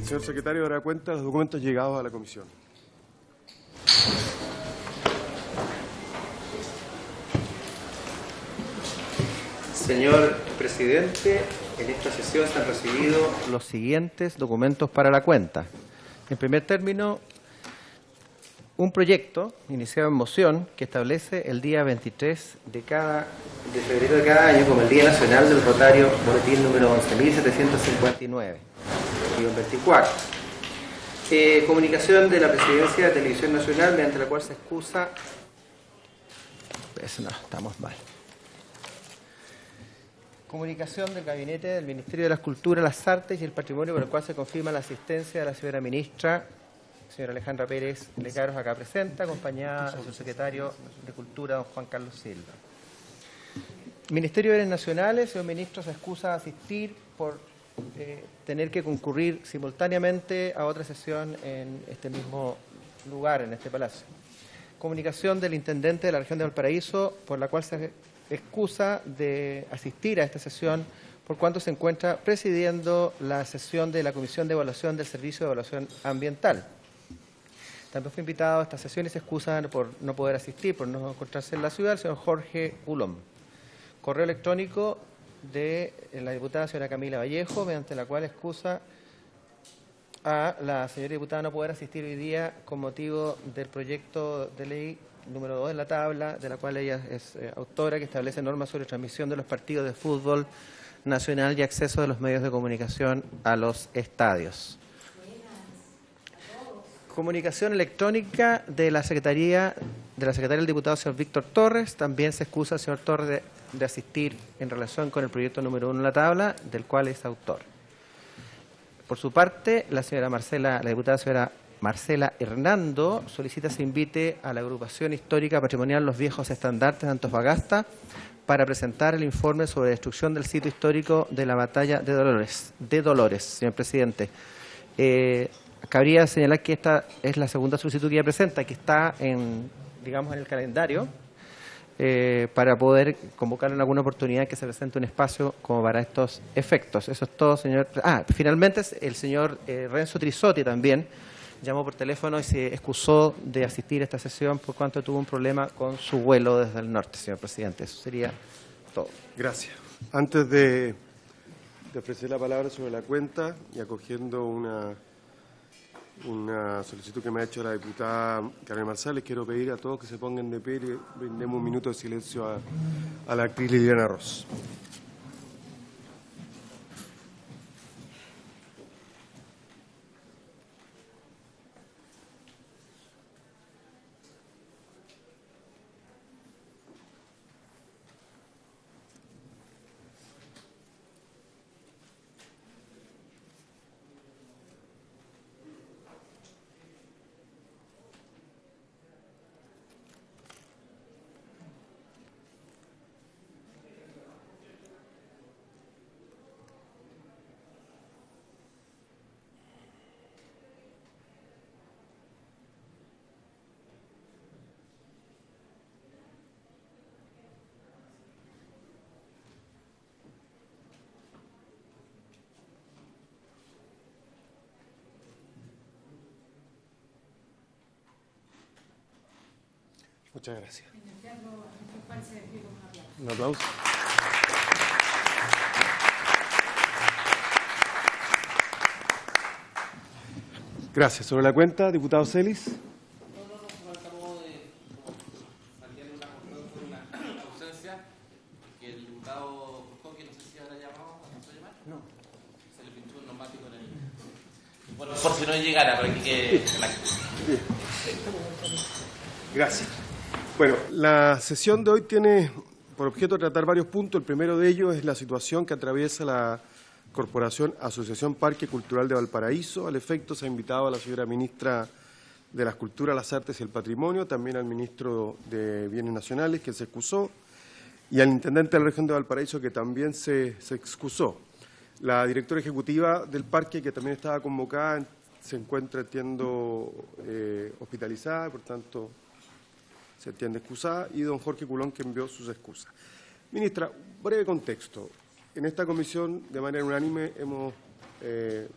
Señor secretario, dará cuenta de los documentos llegados a la comisión. Señor presidente, en esta sesión se han recibido los siguientes documentos para la cuenta. En primer término, un proyecto iniciado en moción que establece el día 23 de febrero de cada año como el Día Nacional del Rotario, boletín número 11.759-24. Comunicación de la Presidencia de Televisión Nacional mediante la cual se excusa... Pues no, estamos mal. Comunicación del Gabinete del Ministerio de las Culturas, las Artes y el Patrimonio, por el cual se confirma la asistencia de la señora ministra, señora Alejandra Pérez Lecaros, acá presente, acompañada de su secretario de Cultura, don Juan Carlos Silva. Ministerio de Bienes Nacionales, señor ministro, se excusa de asistir por tener que concurrir simultáneamente a otra sesión en este mismo lugar, en este palacio. Comunicación del intendente de la región de Valparaíso, por la cual se excusa de asistir a esta sesión por cuanto se encuentra presidiendo la sesión de la Comisión de Evaluación del Servicio de Evaluación Ambiental. También fue invitado a esta sesión y se excusa por no poder asistir, por no encontrarse en la ciudad, el señor Jorge Ulom. Correo electrónico de la diputada señora Camila Vallejo, mediante la cual excusa a la señora diputada no poder asistir hoy día con motivo del proyecto de ley número 2 en la tabla, de la cual ella es autora, que establece normas sobre transmisión de los partidos de fútbol nacional y acceso de los medios de comunicación a los estadios. Comunicación electrónica de la secretaria del diputado señor Víctor Torres. También se excusa el señor Torres de asistir en relación con el proyecto número 1 en la tabla, del cual es autor. Por su parte, la diputada señora Marcela Hernando solicita se invite a la agrupación histórica patrimonial Los Viejos Estandartes de Antofagasta para presentar el informe sobre destrucción del sitio histórico de la Batalla de Dolores, señor presidente. Cabría señalar que esta es la segunda solicitud que ella presenta, que está en el calendario, para poder convocar en alguna oportunidad que se presente un espacio como para estos efectos. Eso es todo, señor. Finalmente el señor Renzo Trisotti también llamó por teléfono y se excusó de asistir a esta sesión por cuanto tuvo un problema con su vuelo desde el norte, señor presidente. Eso sería todo. Gracias. Antes de ofrecer la palabra sobre la cuenta y acogiendo una solicitud que me ha hecho la diputada Carmen Marsal, les quiero pedir a todos que se pongan de pie y brindemos un minuto de silencio a la actriz Liliana Ross. Muchas gracias. Un aplauso. Gracias. Sobre la cuenta, diputado Celis. Tratamos de mantener una ausencia, que el diputado Coque, no sé si habrá llamado, ¿alcanzó a llamar? No. Se le pinchó un neumático en el... Bueno, por si no llegara, para que quede... Gracias. Bueno, la sesión de hoy tiene por objeto tratar varios puntos. El primero de ellos es la situación que atraviesa la Corporación Asociación Parque Cultural de Valparaíso. Al efecto se ha invitado a la señora ministra de las Culturas, las Artes y el Patrimonio, también al ministro de Bienes Nacionales, que se excusó, y al intendente de la región de Valparaíso, que también se excusó. La directora ejecutiva del parque, que también estaba convocada, se encuentra, entiendo, hospitalizada, por tanto se entiende excusada, y don Jorge Culón, que envió sus excusas. Ministra, breve contexto. En esta comisión, de manera unánime, hemos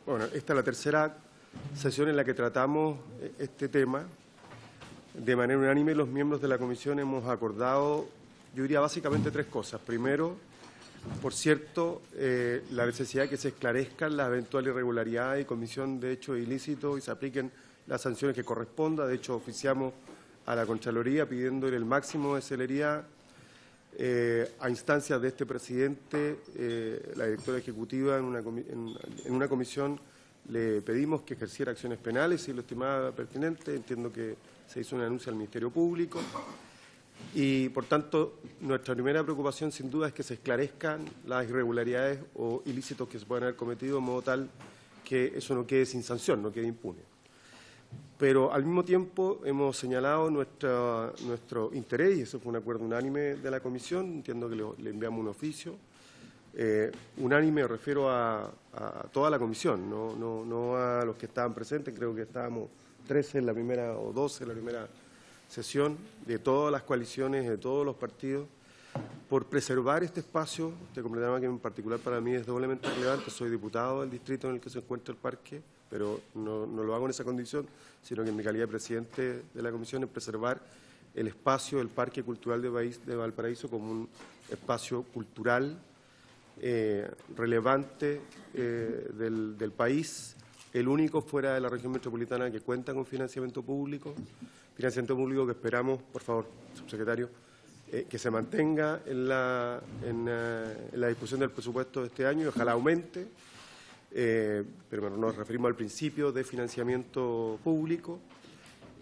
Bueno, esta es la tercera sesión en la que tratamos este tema. De manera unánime, los miembros de la comisión hemos acordado, yo diría básicamente tres cosas. Primero, por cierto, la necesidad de que se esclarezcan las eventuales irregularidades y comisión de hechos ilícitos y se apliquen las sanciones que correspondan. De hecho, oficiamos a la Contraloría pidiéndole el máximo de celeridad. A instancias de este presidente, la directora ejecutiva en una comisión le pedimos que ejerciera acciones penales, si lo estimaba pertinente. Entiendo que se hizo una denuncia al Ministerio Público y, por tanto, nuestra primera preocupación, sin duda, es que se esclarezcan las irregularidades o ilícitos que se puedan haber cometido, de modo tal que eso no quede sin sanción, no quede impune. Pero, al mismo tiempo, hemos señalado nuestro interés, y eso fue un acuerdo unánime de la comisión. Entiendo que le enviamos un oficio. Unánime me refiero a toda la comisión, no a los que estaban presentes. Creo que estábamos 13 en la primera o 12 en la primera sesión, de todas las coaliciones, de todos los partidos, por preservar este espacio. Este completamente que en particular para mí es doblemente relevante. Soy diputado del distrito en el que se encuentra el parque, pero no lo hago en esa condición, sino que en mi calidad de presidente de la comisión es preservar el espacio del Parque Cultural de Valparaíso como un espacio cultural relevante del país, el único fuera de la región metropolitana que cuenta con financiamiento público que esperamos, por favor, subsecretario, que se mantenga en la discusión del presupuesto de este año y ojalá aumente. Pero bueno, nos referimos al principio de financiamiento público.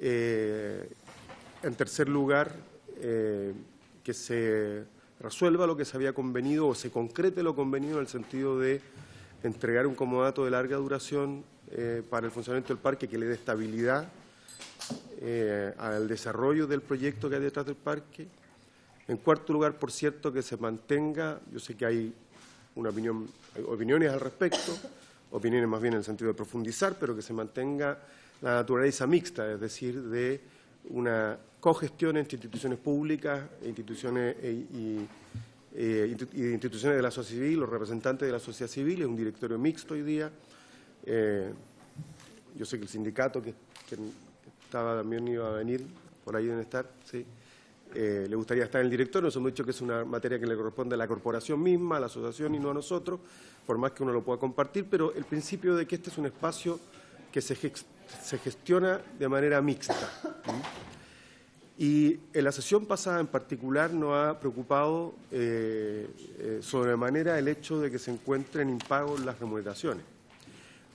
En tercer lugar, que se resuelva lo que se había convenido o se concrete lo convenido en el sentido de entregar un comodato de larga duración para el funcionamiento del parque que le dé estabilidad al desarrollo del proyecto que hay detrás del parque. En cuarto lugar, por cierto, que se mantenga, yo sé que hay opiniones al respecto, opiniones más bien en el sentido de profundizar, pero que se mantenga la naturaleza mixta, es decir, de una cogestión entre instituciones públicas instituciones de la sociedad civil, los representantes de la sociedad civil. Es un directorio mixto hoy día. Yo sé que el sindicato que estaba también iba a venir, por ahí deben estar, sí. Le gustaría estar en el directorio. Nos hemos dicho que es una materia que le corresponde a la corporación misma, a la asociación y no a nosotros, por más que uno lo pueda compartir, pero el principio de que este es un espacio que se gestiona de manera mixta. Y en la sesión pasada en particular nos ha preocupado sobremanera el hecho de que se encuentren impagos las remuneraciones.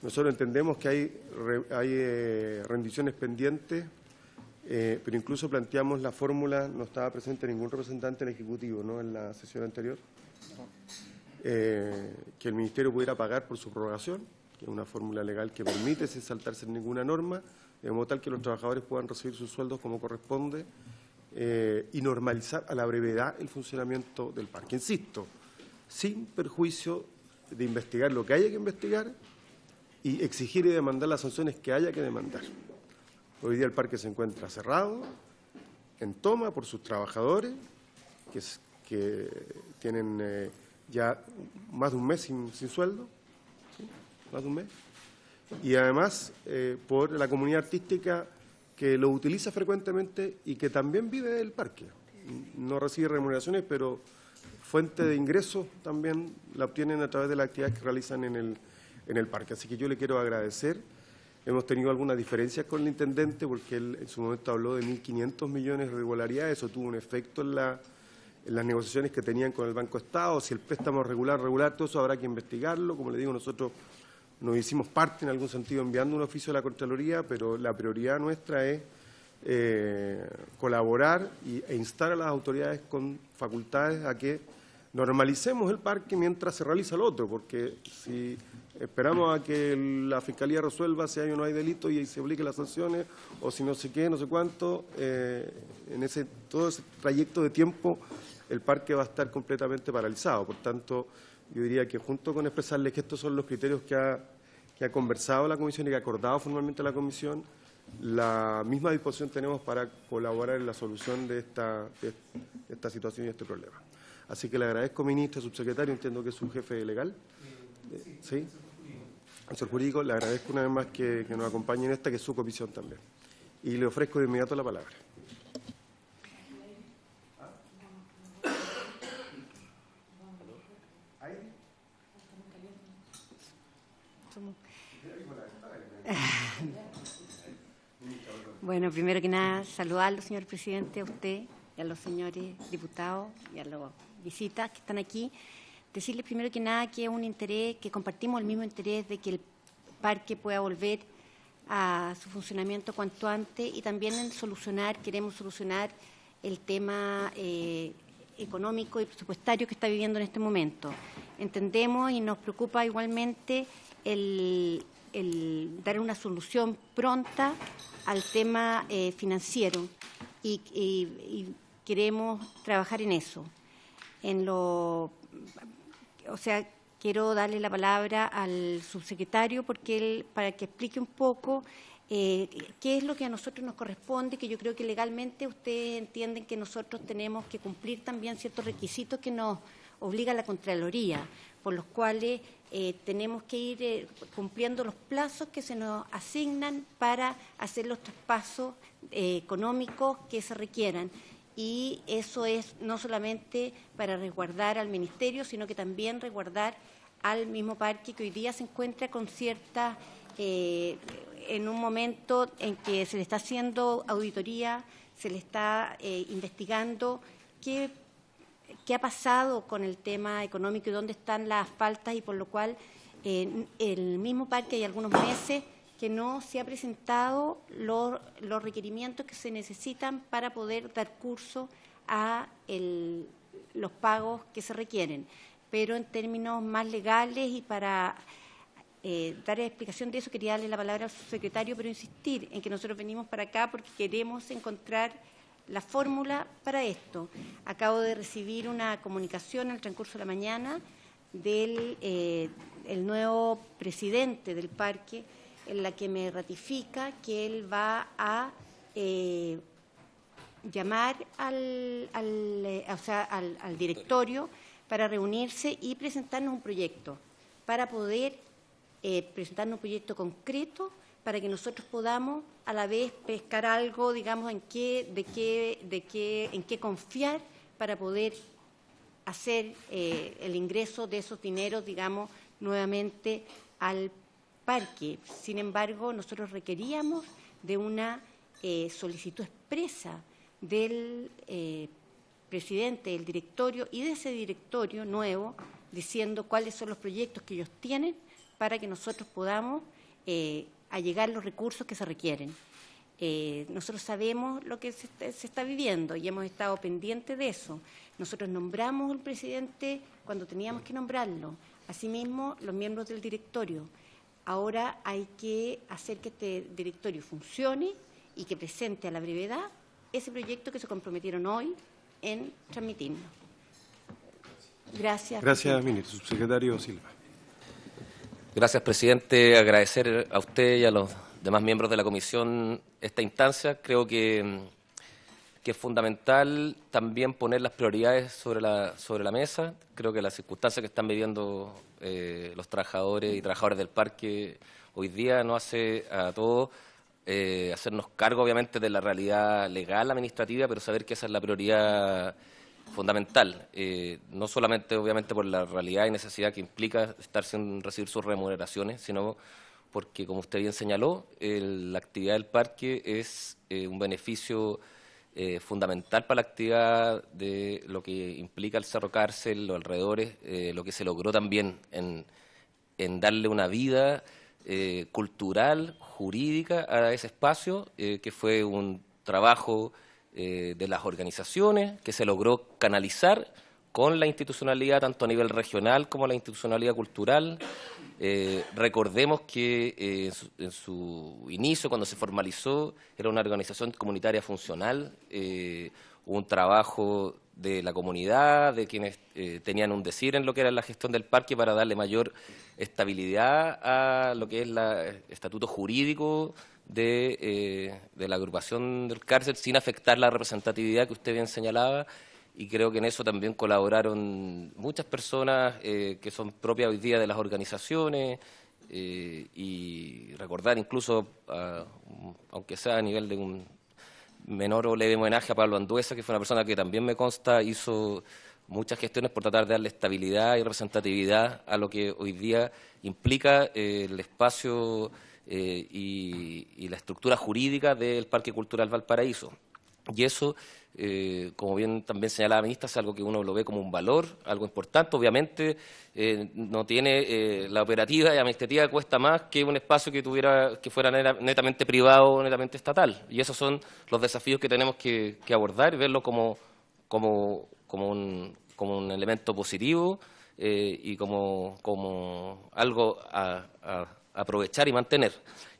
Nosotros entendemos que hay rendiciones pendientes, pero incluso planteamos la fórmula, no estaba presente ningún representante del Ejecutivo, ¿no?, en la sesión anterior, que el Ministerio pudiera pagar por su prorrogación, que es una fórmula legal que permite, sin saltarse ninguna norma, de modo tal que los trabajadores puedan recibir sus sueldos como corresponde y normalizar a la brevedad el funcionamiento del parque. Insisto, sin perjuicio de investigar lo que haya que investigar y exigir y demandar las sanciones que haya que demandar. Hoy día el parque se encuentra cerrado, en toma por sus trabajadores, que tienen ya más de un mes sin sueldo, ¿sí?, más de un mes, y además por la comunidad artística que lo utiliza frecuentemente y que también vive del parque. No recibe remuneraciones, pero fuente de ingresos también la obtienen a través de las actividades que realizan en el parque. Así que yo le quiero agradecer. Hemos tenido algunas diferencias con el intendente porque él en su momento habló de 1.500 millones de irregularidades. Eso tuvo un efecto en las negociaciones que tenían con el Banco Estado. Si el préstamo es regular, todo eso habrá que investigarlo. Como le digo, nosotros nos hicimos parte en algún sentido enviando un oficio a la Contraloría, pero la prioridad nuestra es colaborar e instar a las autoridades con facultades a que normalicemos el parque mientras se realiza lo otro, porque si esperamos a que la Fiscalía resuelva si hay o no hay delito y se apliquen las sanciones, o si no sé qué, no sé cuánto, en todo ese trayecto de tiempo el parque va a estar completamente paralizado. Por tanto, yo diría que junto con expresarles que estos son los criterios que ha conversado la Comisión y que ha acordado formalmente la Comisión, la misma disposición tenemos para colaborar en la solución de esta situación y este problema. Así que le agradezco, ministra, subsecretario, entiendo que es su jefe legal. ¿Sí? Asesor jurídico, le agradezco una vez más que nos acompañe en esta, que es su comisión también. Y le ofrezco de inmediato la palabra. Bueno, primero que nada, saludarlo, señor presidente, a usted y a los señores diputados y a los visitas que están aquí. Decirles primero que nada que es un interés, que compartimos el mismo interés de que el parque pueda volver a su funcionamiento cuanto antes, y también queremos solucionar el tema económico y presupuestario que está viviendo en este momento. Entendemos y nos preocupa igualmente el dar una solución pronta al tema financiero y queremos trabajar en eso. Quiero darle la palabra al subsecretario para que explique un poco qué es lo que a nosotros nos corresponde, que yo creo que legalmente ustedes entienden que nosotros tenemos que cumplir también ciertos requisitos que nos obliga la Contraloría, por los cuales tenemos que ir cumpliendo los plazos que se nos asignan para hacer los traspasos económicos que se requieran. Y eso es no solamente para resguardar al Ministerio, sino que también resguardar al mismo parque, que hoy día se encuentra con ciertas, en un momento en que se le está haciendo auditoría, se le está investigando qué ha pasado con el tema económico y dónde están las faltas, y por lo cual el mismo parque hay algunos meses que no se ha presentado los requerimientos que se necesitan para poder dar curso a los pagos que se requieren. Pero en términos más legales y para dar explicación de eso, quería darle la palabra al subsecretario, pero insistir en que nosotros venimos para acá porque queremos encontrar la fórmula para esto. Acabo de recibir una comunicación en el transcurso de la mañana del el nuevo presidente del parque, en la que me ratifica que él va a llamar al directorio para reunirse y presentarnos un proyecto, para poder presentarnos un proyecto concreto, para que nosotros podamos a la vez pescar algo, digamos, en qué confiar para poder hacer el ingreso de esos dineros, digamos, nuevamente al parque. Sin embargo, nosotros requeríamos de una solicitud expresa del presidente del directorio y de ese directorio nuevo, diciendo cuáles son los proyectos que ellos tienen para que nosotros podamos allegar los recursos que se requieren. Nosotros sabemos lo que se está viviendo y hemos estado pendientes de eso. Nosotros nombramos al presidente cuando teníamos que nombrarlo. Asimismo, los miembros del directorio. Ahora hay que hacer que este directorio funcione y que presente a la brevedad ese proyecto que se comprometieron hoy en transmitirnos. Gracias. Gracias, ministro. Subsecretario Silva. Gracias, presidente. Agradecer a usted y a los demás miembros de la comisión esta instancia. Creo que es fundamental también poner las prioridades sobre la mesa. Creo que las circunstancias que están viviendo los trabajadores y trabajadoras del parque hoy día nos hace a todos hacernos cargo, obviamente, de la realidad legal, administrativa, pero saber que esa es la prioridad fundamental, no solamente, obviamente, por la realidad y necesidad que implica estar sin recibir sus remuneraciones, sino porque, como usted bien señaló, la actividad del parque es un beneficio fundamental para la actividad de lo que implica el Cerro Cárcel, los alrededores, lo que se logró también en darle una vida cultural, jurídica a ese espacio, que fue un trabajo de las organizaciones que se logró canalizar con la institucionalidad tanto a nivel regional como la institucionalidad cultural. Recordemos que en su inicio, cuando se formalizó, era una organización comunitaria funcional, hubo un trabajo de la comunidad, de quienes tenían un decir en lo que era la gestión del parque para darle mayor estabilidad a lo que es el estatuto jurídico de la agrupación del cárcel, sin afectar la representatividad que usted bien señalaba, y creo que en eso también colaboraron muchas personas que son propias hoy día de las organizaciones, y recordar incluso, aunque sea a nivel de un menor o leve homenaje a Pablo Anduesa, que fue una persona que también me consta hizo muchas gestiones por tratar de darle estabilidad y representatividad a lo que hoy día implica el espacio y la estructura jurídica del Parque Cultural Valparaíso. Y eso, como bien también señalaba la ministra, es algo que uno lo ve como un valor, algo importante. Obviamente no tiene la operativa y administrativa cuesta más que un espacio que fuera netamente privado o netamente estatal. Y esos son los desafíos que tenemos que abordar y verlo como un elemento positivo y como algo a aprovechar y mantener.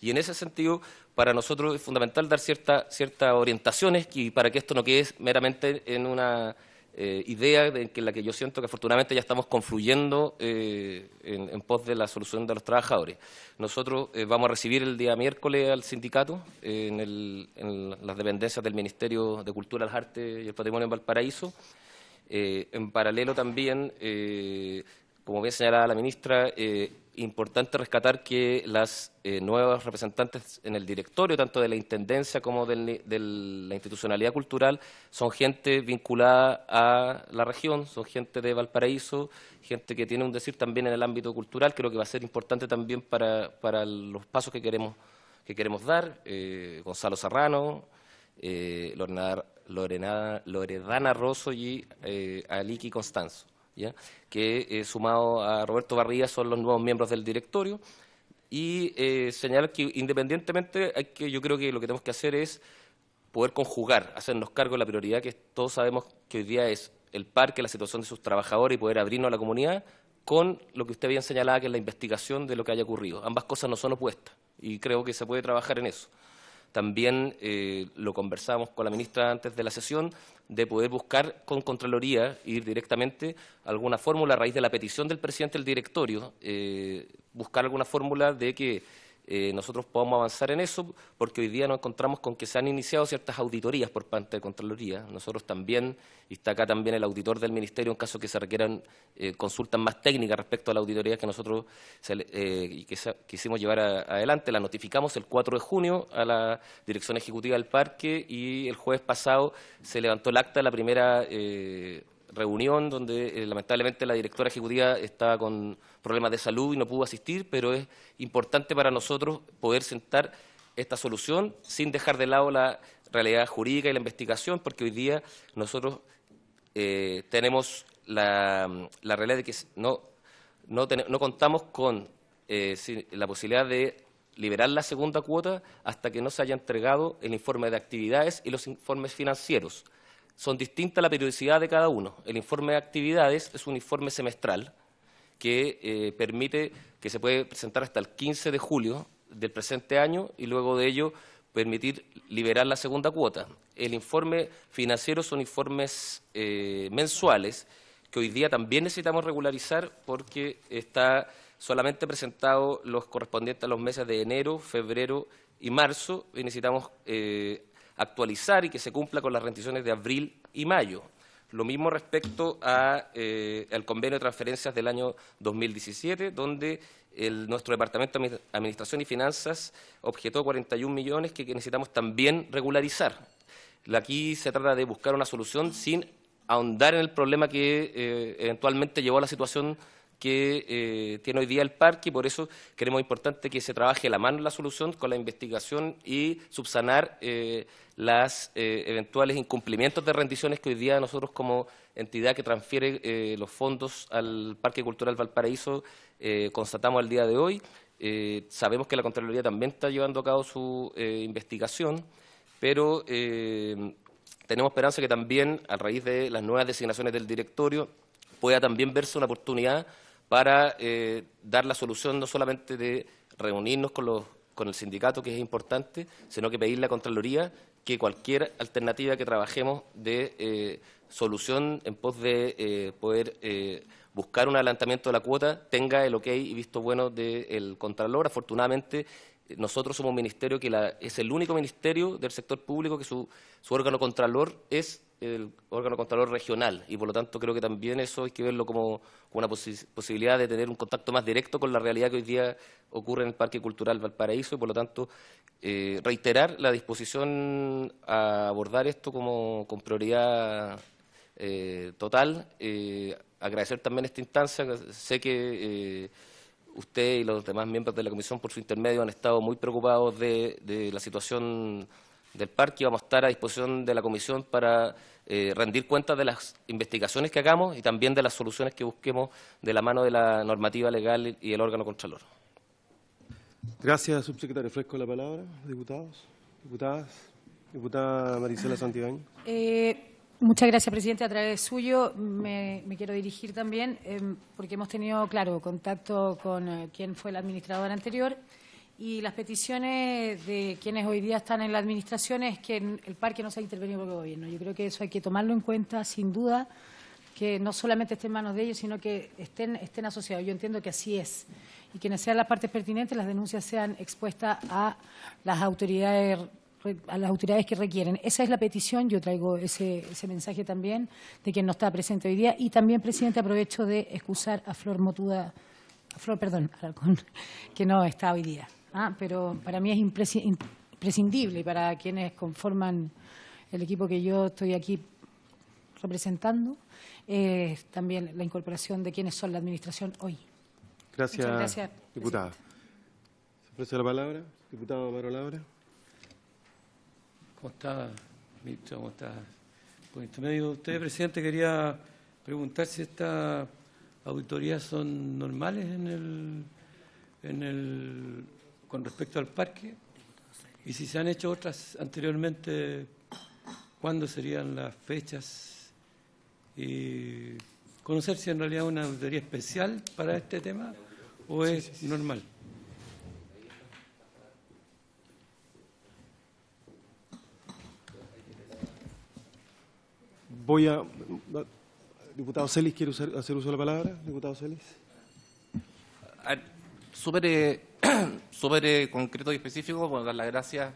Y en ese sentido, para nosotros es fundamental dar ciertas orientaciones y para que esto no quede meramente en una idea en la que yo siento que afortunadamente ya estamos confluyendo en pos de la solución de los trabajadores. Nosotros vamos a recibir el día miércoles al sindicato en las dependencias del Ministerio de Cultura, las Artes y el Patrimonio en Valparaíso. En paralelo también, como bien señalaba la ministra, importante rescatar que las nuevas representantes en el directorio, tanto de la Intendencia como de la institucionalidad cultural, son gente vinculada a la región, son gente de Valparaíso, gente que tiene un decir también en el ámbito cultural. Creo que va a ser importante también para los pasos que queremos dar. Gonzalo Serrano, Loredana Rosso y Aliki Constanzo, ¿ya? Que sumado a Roberto Barriga son los nuevos miembros del directorio. Y señalar que independientemente, yo creo que lo que tenemos que hacer es poder conjugar, hacernos cargo de la prioridad que todos sabemos que hoy día es el parque, la situación de sus trabajadores y poder abrirnos a la comunidad, con lo que usted bien señalaba, que es la investigación de lo que haya ocurrido. Ambas cosas no son opuestas y creo que se puede trabajar en eso. También lo conversamos con la ministra antes de la sesión, de poder buscar con Contraloría, ir directamente a alguna fórmula a raíz de la petición del presidente del directorio, buscar alguna fórmula de que nosotros podamos avanzar en eso, porque hoy día nos encontramos con que se han iniciado ciertas auditorías por parte de Contraloría. Nosotros también, y está acá también el auditor del Ministerio, en caso que se requieran consultas más técnicas respecto a la auditoría que nosotros quisimos llevar adelante. La notificamos el 4 de junio a la Dirección Ejecutiva del Parque y el jueves pasado se levantó el acta de la primera reunión donde lamentablemente la directora ejecutiva estaba con problemas de salud y no pudo asistir, pero es importante para nosotros poder sentar esta solución sin dejar de lado la realidad jurídica y la investigación, porque hoy día nosotros tenemos la realidad de que no contamos con la posibilidad de liberar la segunda cuota hasta que no se haya entregado el informe de actividades y los informes financieros. Son distintas la periodicidad de cada uno. El informe de actividades es un informe semestral que permite que se puede presentar hasta el 15 de julio del presente año y luego de ello permitir liberar la segunda cuota. El informe financiero son informes mensuales que hoy día también necesitamos regularizar porque está solamente presentado los correspondientes a los meses de enero, febrero y marzo y necesitamos actualizar y que se cumpla con las rendiciones de abril y mayo. Lo mismo respecto al convenio de transferencias del año 2017, donde nuestro Departamento de Administración y Finanzas objetó 41 millones que necesitamos también regularizar. Aquí se trata de buscar una solución sin ahondar en el problema que eventualmente llevó a la situación que tiene hoy día el parque, y por eso creemos importante que se trabaje a la mano en la solución con la investigación y subsanar los eventuales incumplimientos de rendiciones que hoy día nosotros como entidad que transfiere los fondos al Parque Cultural Valparaíso constatamos al día de hoy. Sabemos que la Contraloría también está llevando a cabo su investigación, pero tenemos esperanza que también a raíz de las nuevas designaciones del directorio pueda también verse una oportunidad para dar la solución no solamente de reunirnos con el sindicato, que es importante, sino que pedirle a Contraloría que cualquier alternativa que trabajemos de solución en pos de poder buscar un adelantamiento de la cuota tenga el ok y visto bueno del Contralor. Afortunadamente, nosotros somos un ministerio que es el único ministerio del sector público que su órgano Contralor es el órgano contralor regional, y por lo tanto creo que también eso hay que verlo como una posibilidad de tener un contacto más directo con la realidad que hoy día ocurre en el Parque Cultural Valparaíso, y por lo tanto reiterar la disposición a abordar esto con prioridad total. Agradecer también esta instancia. Sé que usted y los demás miembros de la comisión, por su intermedio, han estado muy preocupados de la situación del parque. Vamos a estar a disposición de la comisión para rendir cuentas de las investigaciones que hagamos y también de las soluciones que busquemos de la mano de la normativa legal y el órgano contralor. Gracias, subsecretario. Ofrezco la palabra. Diputados, diputadas. Diputada Marisela Santibáñez. Muchas gracias, presidente. A través suyo me quiero dirigir también, porque hemos tenido, claro, contacto con quien fue el administrador anterior, y las peticiones de quienes hoy día están en la administración es que el parque no se ha intervenido por el gobierno. Yo creo que eso hay que tomarlo en cuenta, sin duda, que no solamente esté en manos de ellos, sino que estén asociados. Yo entiendo que así es, y quienes sean las partes pertinentes, las denuncias sean expuestas a las autoridades que requieren. Esa es la petición. Yo traigo ese mensaje también de quien no está presente hoy día. Y también, presidente, aprovecho de excusar a Flor Alarcón, que no está hoy día. Pero para mí es imprescindible, y para quienes conforman el equipo que yo estoy aquí representando, también la incorporación de quienes son la administración hoy. Gracias, muchas gracias, diputada. Se ofrece la palabra. Diputado Amaro Labra. ¿Cómo está, ministro? ¿Cómo está? Por intermedio de usted, presidente, quería preguntar si estas auditorías son normales con respecto al parque, y si se han hecho otras anteriormente, ¿cuándo serían las fechas? Y conocer si en realidad es una auditoría especial para este tema o es normal. Diputado Celis, ¿quiere hacer uso de la palabra? Diputado Celis. Súper concreto y específico, bueno, dar las gracias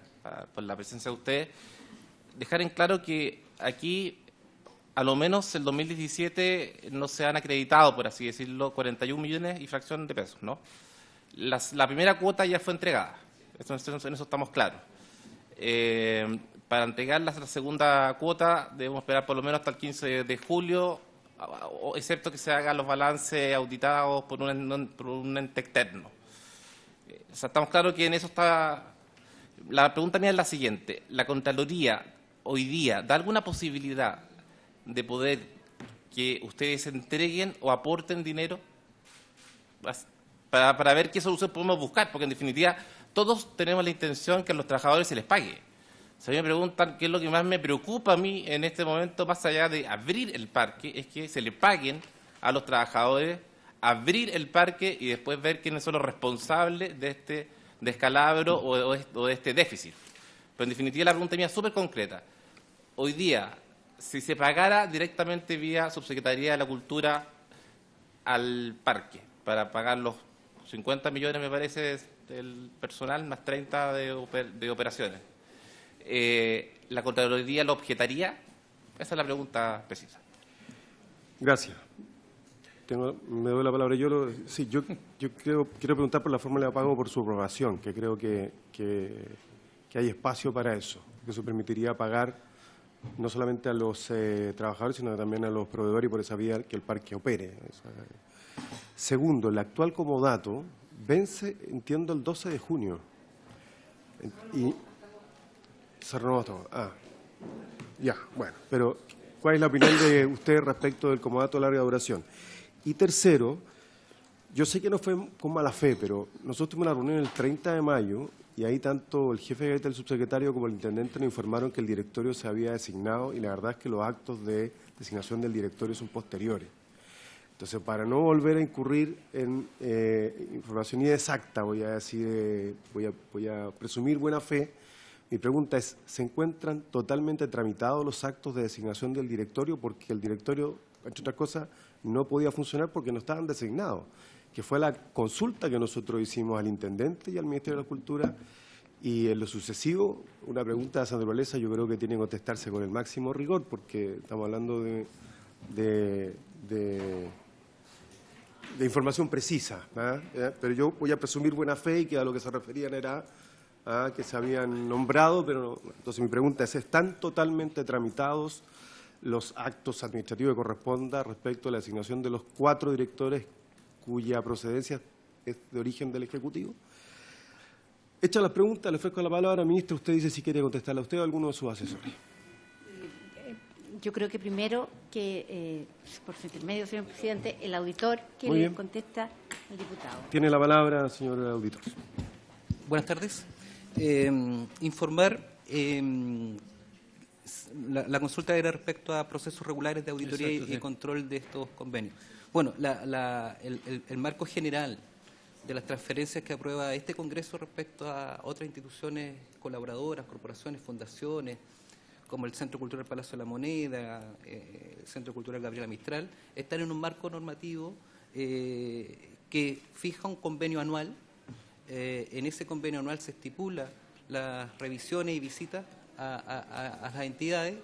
por la presencia de ustedes. Dejar en claro que aquí, a lo menos el 2017, no se han acreditado, por así decirlo, 41 millones y fracción de pesos, ¿no? La primera cuota ya fue entregada, en eso estamos claros. Para entregar la segunda cuota debemos esperar por lo menos hasta el 15 de julio, excepto que se hagan los balances auditados por un ente externo. O sea, estamos claros que en eso está. La pregunta mía es la siguiente: ¿la Contraloría hoy día da alguna posibilidad de poder que ustedes entreguen o aporten dinero para ver qué solución podemos buscar? Porque en definitiva todos tenemos la intención que a los trabajadores se les pague. Si me preguntan qué es lo que más me preocupa a mí en este momento, más allá de abrir el parque, es que se le paguen a los trabajadores, abrir el parque y después ver quiénes son los responsables de este descalabro o de este déficit. Pero en definitiva la pregunta mía es súper concreta. Hoy día, si se pagara directamente vía Subsecretaría de la Cultura al parque, para pagar los 50 millones, me parece, del personal, más 30 de operaciones, ¿la Contraloría lo objetaría? Esa es la pregunta precisa. Gracias. Me doy la palabra. Yo quiero preguntar por la fórmula de pago por su aprobación, que creo que hay espacio para eso, que eso permitiría pagar no solamente a los trabajadores, sino también a los proveedores, y por esa vía que el parque opere. Segundo, el actual comodato vence, entiendo, el 12 de junio. Y se renovó todo. Ya, bueno. Pero, ¿cuál es la opinión de usted respecto del comodato de larga duración? Y tercero, yo sé que no fue con mala fe, pero nosotros tuvimos una reunión el 30 de mayo y ahí tanto el jefe de gabinete del subsecretario como el intendente nos informaron que el directorio se había designado, y la verdad es que los actos de designación del directorio son posteriores. Entonces, para no volver a incurrir en información inexacta, voy a presumir buena fe, mi pregunta es: ¿se encuentran totalmente tramitados los actos de designación del directorio? Porque el directorio, entre otras cosas, no podía funcionar porque no estaban designados, que fue la consulta que nosotros hicimos al intendente y al Ministerio de la Cultura, Y en lo sucesivo, una pregunta de esa naturaleza yo creo que tiene que contestarse con el máximo rigor, porque estamos hablando de información precisa, ¿ah? Pero yo voy a presumir buena fe y que a lo que se referían era a que se habían nombrado, pero no. Entonces mi pregunta es, ¿están totalmente tramitados los actos administrativos que corresponda respecto a la asignación de los 4 directores cuya procedencia es de origen del Ejecutivo? Hecha las preguntas, le ofrezco la palabra, ministro. Usted dice si quiere contestarla a usted o a alguno de sus asesores. Yo creo que primero que, por su intermedio, señor presidente, el auditor que Muy le bien. contesta al diputado. Tiene la palabra, señor auditor. Buenas tardes. Informar, la consulta era respecto a procesos regulares de auditoría y control de estos convenios. Bueno, el marco general de las transferencias que aprueba este Congreso respecto a otras instituciones colaboradoras, corporaciones, fundaciones, como el Centro Cultural Palacio de la Moneda, el Centro Cultural Gabriela Mistral, están en un marco normativo que fija un convenio anual. En ese convenio anual se estipula las revisiones y visitas a las entidades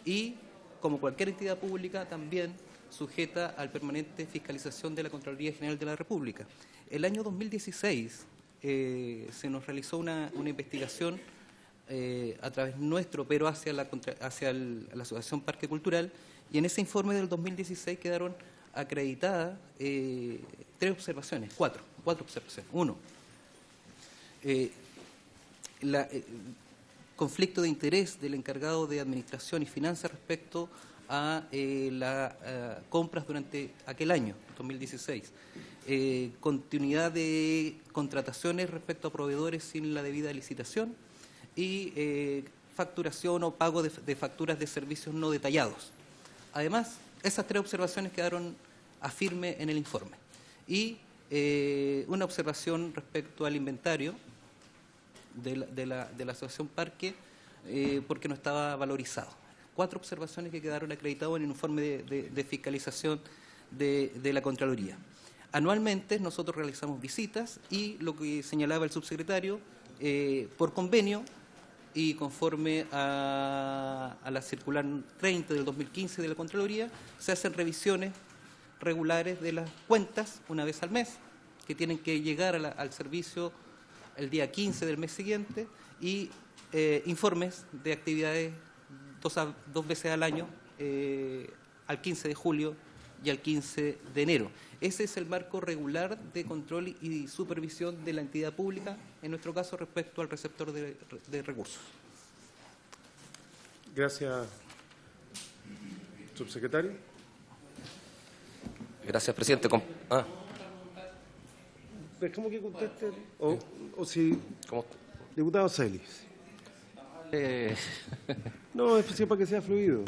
y, como cualquier entidad pública, también sujeta al permanente fiscalización de la Contraloría General de la República. El año 2016 se nos realizó una investigación a través nuestro, pero hacia la Asociación Parque Cultural, y en ese informe del 2016 quedaron acreditadas 3 observaciones, cuatro observaciones. Uno, conflicto de interés del encargado de Administración y Finanzas respecto a las compras durante aquel año, 2016. Continuidad de contrataciones respecto a proveedores sin la debida licitación y facturación o pago de facturas de servicios no detallados. Además, esas 3 observaciones quedaron a firme en el informe. Y una observación respecto al inventario de la Asociación Parque, porque no estaba valorizado. 4 observaciones que quedaron acreditadas en el informe de fiscalización de la Contraloría. Anualmente nosotros realizamos visitas y lo que señalaba el subsecretario, por convenio y conforme a la circular 30 del 2015 de la Contraloría, se hacen revisiones regulares de las cuentas una vez al mes, que tienen que llegar al servicio el día 15 del mes siguiente, y informes de actividades 2 veces al año, al 15 de julio y al 15 de enero. Ese es el marco regular de control y supervisión de la entidad pública, en nuestro caso respecto al receptor de recursos. Gracias, subsecretario. Gracias, presidente. Dejamos que conteste. O si. ¿Cómo? Diputado Celis. No, es para que sea fluido.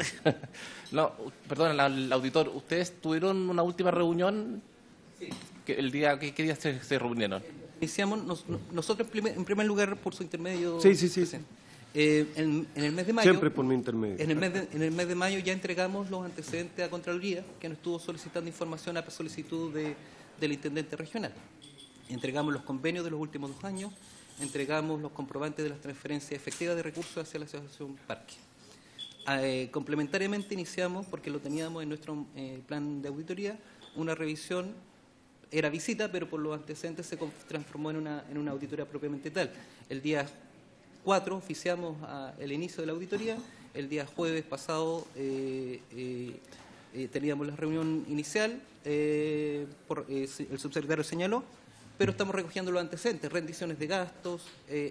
No, perdón, al auditor, ¿ustedes tuvieron una última reunión? Sí. ¿Qué día se reunieron? Iniciamos nosotros en primer lugar por su intermedio. Sí. En el mes de mayo. Siempre por mi intermedio. En el mes de mayo ya entregamos los antecedentes a Contraloría, que nos estuvo solicitando información a solicitud del intendente regional. Entregamos los convenios de los últimos 2 años, entregamos los comprobantes de las transferencias efectivas de recursos hacia la Asociación Parque. Complementariamente iniciamos, porque lo teníamos en nuestro plan de auditoría, una revisión, era visita, pero por los antecedentes se transformó en una auditoría propiamente tal. El día 4 oficiamos el inicio de la auditoría, el día jueves pasado teníamos la reunión inicial, el subsecretario señaló, pero estamos recogiendo los antecedentes, rendiciones de gastos,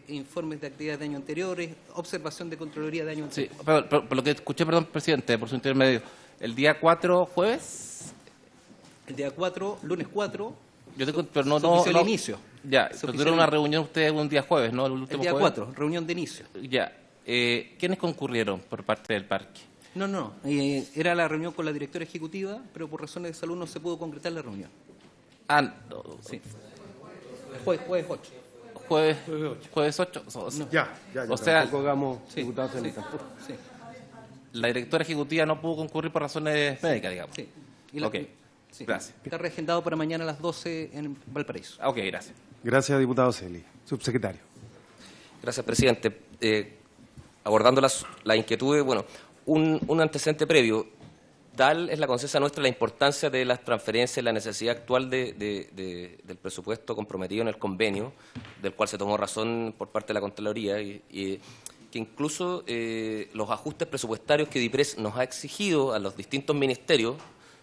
informes de actividades de años anteriores, observación de Contraloría de años anteriores. Sí, por lo que escuché, perdón, presidente, por su intermedio, ¿el día 4, jueves? El día 4, lunes 4, Yo tengo, pero no, se ofició el inicio. Ya, pero tuvieron una reunión ustedes un día jueves, ¿no? El día 4, reunión de inicio. Ya. ¿Quiénes concurrieron por parte del parque? No, era la reunión con la directora ejecutiva, pero por razones de salud no se pudo concretar la reunión. Sí. Jueves 8. Jueves 8. Ya. O sea, tampoco hagamos sí, diputados sí, tampoco. sí. La directora ejecutiva no pudo concurrir por razones médicas, digamos. Sí. Sí. Gracias. Está reagendado para mañana a las 12 en Valparaíso. Ok, gracias. Gracias, diputado Celis. Subsecretario. Gracias, presidente. Abordando las inquietudes, bueno, un antecedente previo. Tal es la conciencia nuestra la importancia de las transferencias y la necesidad actual del presupuesto comprometido en el convenio, del cual se tomó razón por parte de la Contraloría, y que incluso los ajustes presupuestarios que DIPRES nos ha exigido a los distintos ministerios,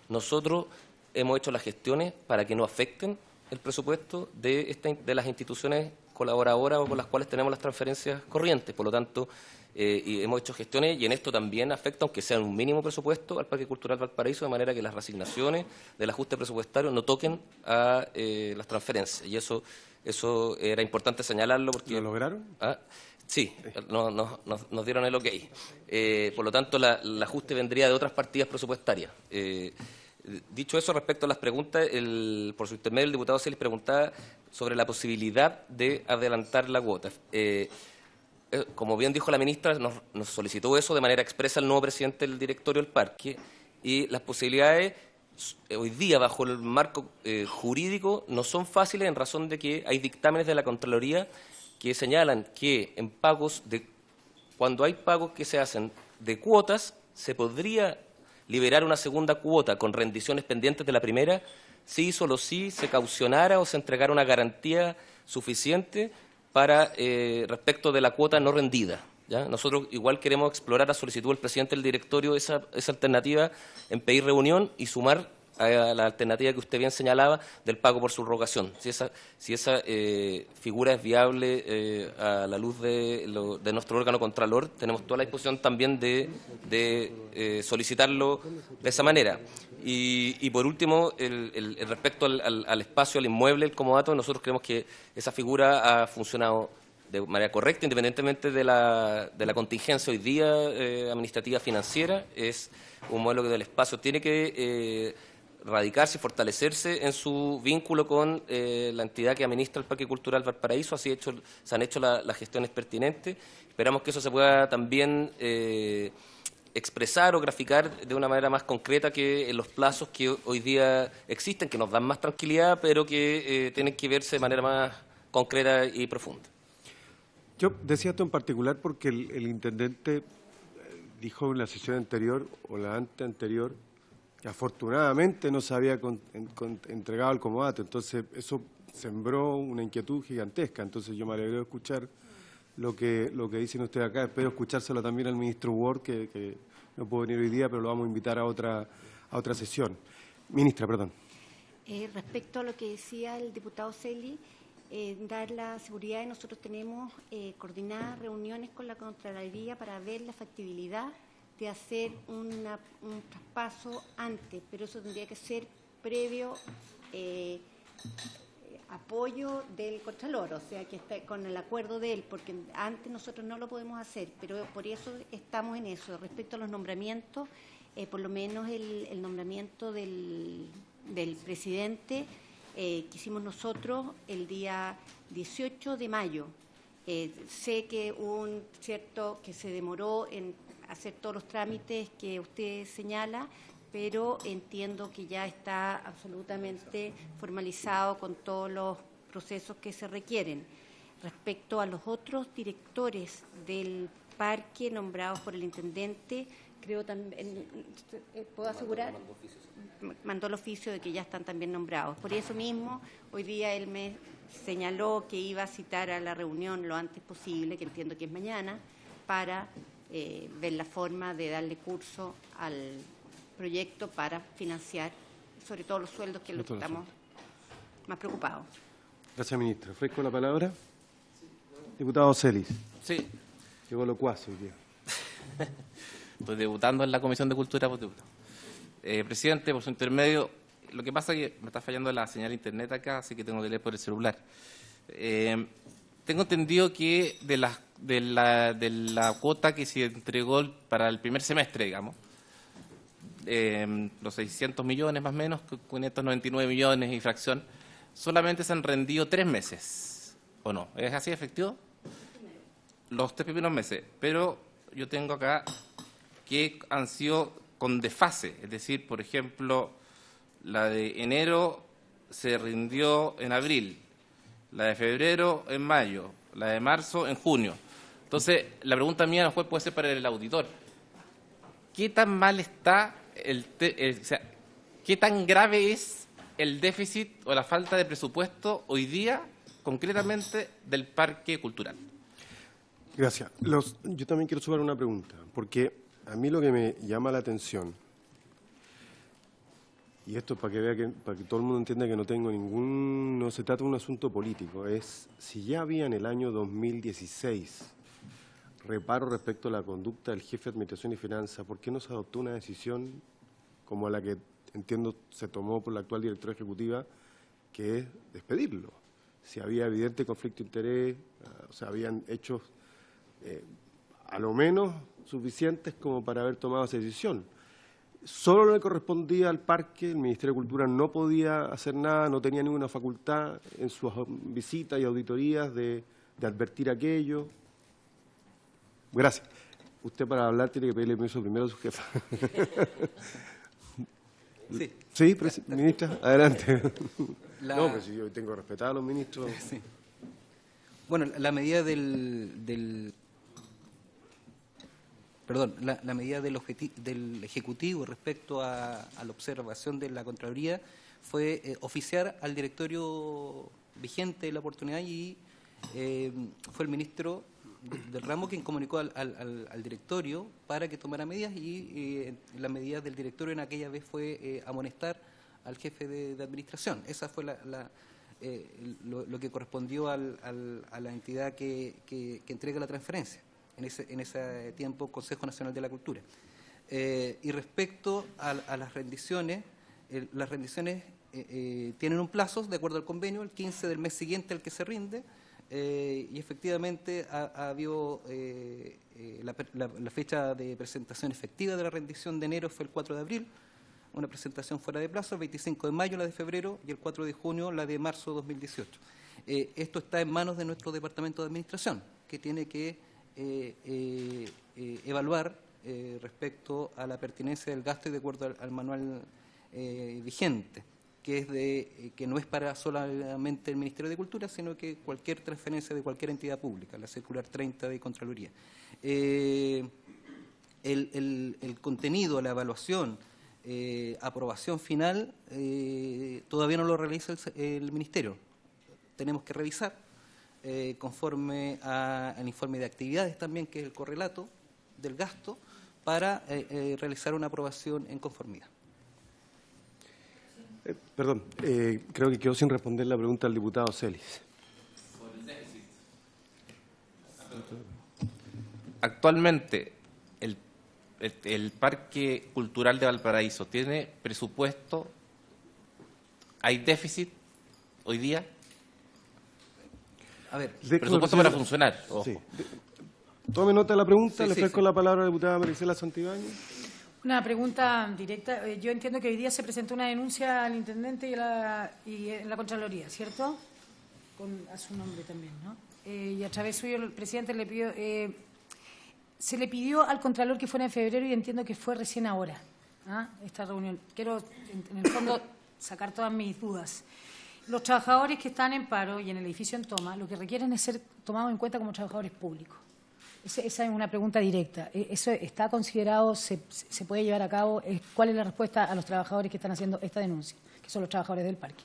nosotros hemos hecho las gestiones para que no afecten el presupuesto de las instituciones colaboradoras o con las cuales tenemos las transferencias corrientes. Por lo tanto, y hemos hecho gestiones y en esto también afecta, aunque sea un mínimo presupuesto, al Parque Cultural Valparaíso, de manera que las reasignaciones del ajuste presupuestario no toquen a las transferencias. Y eso era importante señalarlo porque... ¿Lo lograron? Sí, nos dieron el ok. Por lo tanto, el ajuste vendría de otras partidas presupuestarias. Dicho eso, respecto a las preguntas, por su intermedio, el diputado Celis preguntaba sobre la posibilidad de adelantar la cuota. Como bien dijo la ministra, nos solicitó eso de manera expresa el nuevo presidente del directorio del parque, y las posibilidades hoy día bajo el marco jurídico no son fáciles, en razón de que hay dictámenes de la Contraloría que señalan que en pagos cuando hay pagos que se hacen de cuotas, se podría liberar una segunda cuota con rendiciones pendientes de la primera, si solo si se caucionara o se entregara una garantía suficiente para respecto de la cuota no rendida. ¿Ya? Nosotros igual queremos explorar a solicitud del presidente del directorio esa alternativa en pedir reunión y sumar a la alternativa que usted bien señalaba del pago por subrogación. Si esa figura es viable a la luz de nuestro órgano contralor, tenemos toda la disposición también de solicitarlo de esa manera. Y por último, respecto al espacio, al inmueble, el comodato, nosotros creemos que esa figura ha funcionado de manera correcta, independientemente de la contingencia hoy día administrativa financiera. Es un modelo que del espacio tiene que radicarse y fortalecerse en su vínculo con la entidad que administra el Parque Cultural Valparaíso. Así se han hecho las gestiones pertinentes. Esperamos que eso se pueda también expresar o graficar de una manera más concreta que en los plazos que hoy día existen, que nos dan más tranquilidad, pero que tienen que verse de manera más concreta y profunda. Yo decía esto en particular porque el intendente dijo en la sesión anterior o la anterior que afortunadamente no se había entregado el comodato. Entonces eso sembró una inquietud gigantesca. Entonces yo me alegro de escuchar lo que dicen ustedes acá. Espero escuchárselo también al ministro Ward, que no pudo venir hoy día, pero lo vamos a invitar a otra sesión. Ministra, perdón. Respecto a lo que decía el diputado Celis, dar la seguridad, y nosotros tenemos coordinadas reuniones con la Contraloría para ver la factibilidad de hacer un traspaso antes, pero eso tendría que ser previo apoyo del Contralor, o sea, que está con el acuerdo de él, porque antes nosotros no lo podemos hacer, pero por eso estamos en eso. Respecto a los nombramientos, por lo menos el nombramiento del presidente que hicimos nosotros el día 18 de mayo. Sé que que se demoró en hacer todos los trámites que usted señala, pero entiendo que ya está absolutamente formalizado con todos los procesos que se requieren. Respecto a los otros directores del parque nombrados por el intendente, creo también, puedo asegurar, mandó el oficio de que ya están también nombrados. Por eso mismo, hoy día él me señaló que iba a citar a la reunión lo antes posible, que entiendo que es mañana, para ver la forma de darle curso al proyecto para financiar, sobre todo los sueldos, que es lo que estamos más preocupados. Gracias, ministra. Ofrezco la palabra. Diputado Celis. Sí. Llegó locuazo hoy día. Estoy debutando en la Comisión de Cultura. Presidente, por su intermedio, lo que pasa es que me está fallando la señal de internet acá, así que tengo que leer por el celular. Tengo entendido que de la cuota que se entregó para el primer semestre, digamos, los 600 millones más o menos, 599 millones y fracción, solamente se han rendido 3 meses, ¿o no? ¿Es así efectivo? Los 3 primeros meses, pero yo tengo acá que han sido con desfase, es decir, por ejemplo, la de enero se rindió en abril, la de febrero en mayo, la de marzo en junio. Entonces, la pregunta mía después puede ser para el auditor. ¿Qué tan mal está o sea, qué tan grave es el déficit o la falta de presupuesto hoy día, concretamente, del parque cultural? Gracias. Yo también quiero sumar una pregunta, porque a mí lo que me llama la atención, y esto es para que todo el mundo entienda que no se trata de un asunto político, es si ya había en el año 2016 reparo respecto a la conducta del jefe de Administración y Finanzas, ¿por qué no se adoptó una decisión como la que entiendo se tomó por la actual directora ejecutiva, que es despedirlo? Si había evidente conflicto de interés, o sea, habían hechos a lo menos suficientes como para haber tomado esa decisión. Solo le correspondía al parque, el Ministerio de Cultura no podía hacer nada, no tenía ninguna facultad en sus visitas y auditorías de advertir aquello. Gracias. Usted para hablar tiene que pedirle permiso primero a su jefa. Sí. Sí, ministra, adelante. La- No, pues si yo tengo que respetar a los ministros. Sí. Bueno, la medida la medida del Ejecutivo respecto a la observación de la Contraloría fue oficiar al directorio vigente la oportunidad y fue el ministro del ramo quien comunicó al directorio para que tomara medidas y la medida del directorio en aquella vez fue amonestar al jefe de administración. Esa fue lo que correspondió a la entidad que entrega la transferencia. En ese tiempo, Consejo Nacional de la Cultura. Y respecto a las rendiciones tienen un plazo, de acuerdo al convenio, el 15 del mes siguiente al que se rinde, y efectivamente ha habido la fecha de presentación efectiva de la rendición de enero fue el 4 de abril, una presentación fuera de plazo, el 25 de mayo la de febrero y el 4 de junio la de marzo de 2018. Esto está en manos de nuestro Departamento de Administración, que tiene que evaluar respecto a la pertinencia del gasto y de acuerdo al manual vigente, que es que no es para solamente el Ministerio de Cultura, sino que cualquier transferencia de cualquier entidad pública, la circular 30 de Contraloría. El contenido, la evaluación, aprobación final, todavía no lo realiza el Ministerio. Tenemos que revisar. Conforme al informe de actividades también, que es el correlato del gasto, para realizar una aprobación en conformidad. Perdón, creo que quedó sin responder la pregunta del diputado Celis. Actualmente, el Parque Cultural de Valparaíso tiene presupuesto, ¿hay déficit hoy día? A ver, Presupuesto para funcionar. Ojo. Sí. Tome nota de la pregunta, Sí, le sí, ofrezco sí. la palabra a la diputada Maricela Santibáñez. Una pregunta directa. Yo entiendo que hoy día se presentó una denuncia al intendente y en la Contraloría, ¿cierto? A su nombre también, ¿no? Y a través suyo el presidente le pidió, se le pidió al Contralor que fuera en febrero y entiendo que fue recién ahora, esta reunión. Quiero, en el fondo, sacar todas mis dudas. Los trabajadores que están en paro y en el edificio en toma, lo que requieren es ser tomados en cuenta como trabajadores públicos. Esa es una pregunta directa. ¿Eso está considerado, se puede llevar a cabo? ¿Cuál es la respuesta a los trabajadores que están haciendo esta denuncia, que son los trabajadores del parque?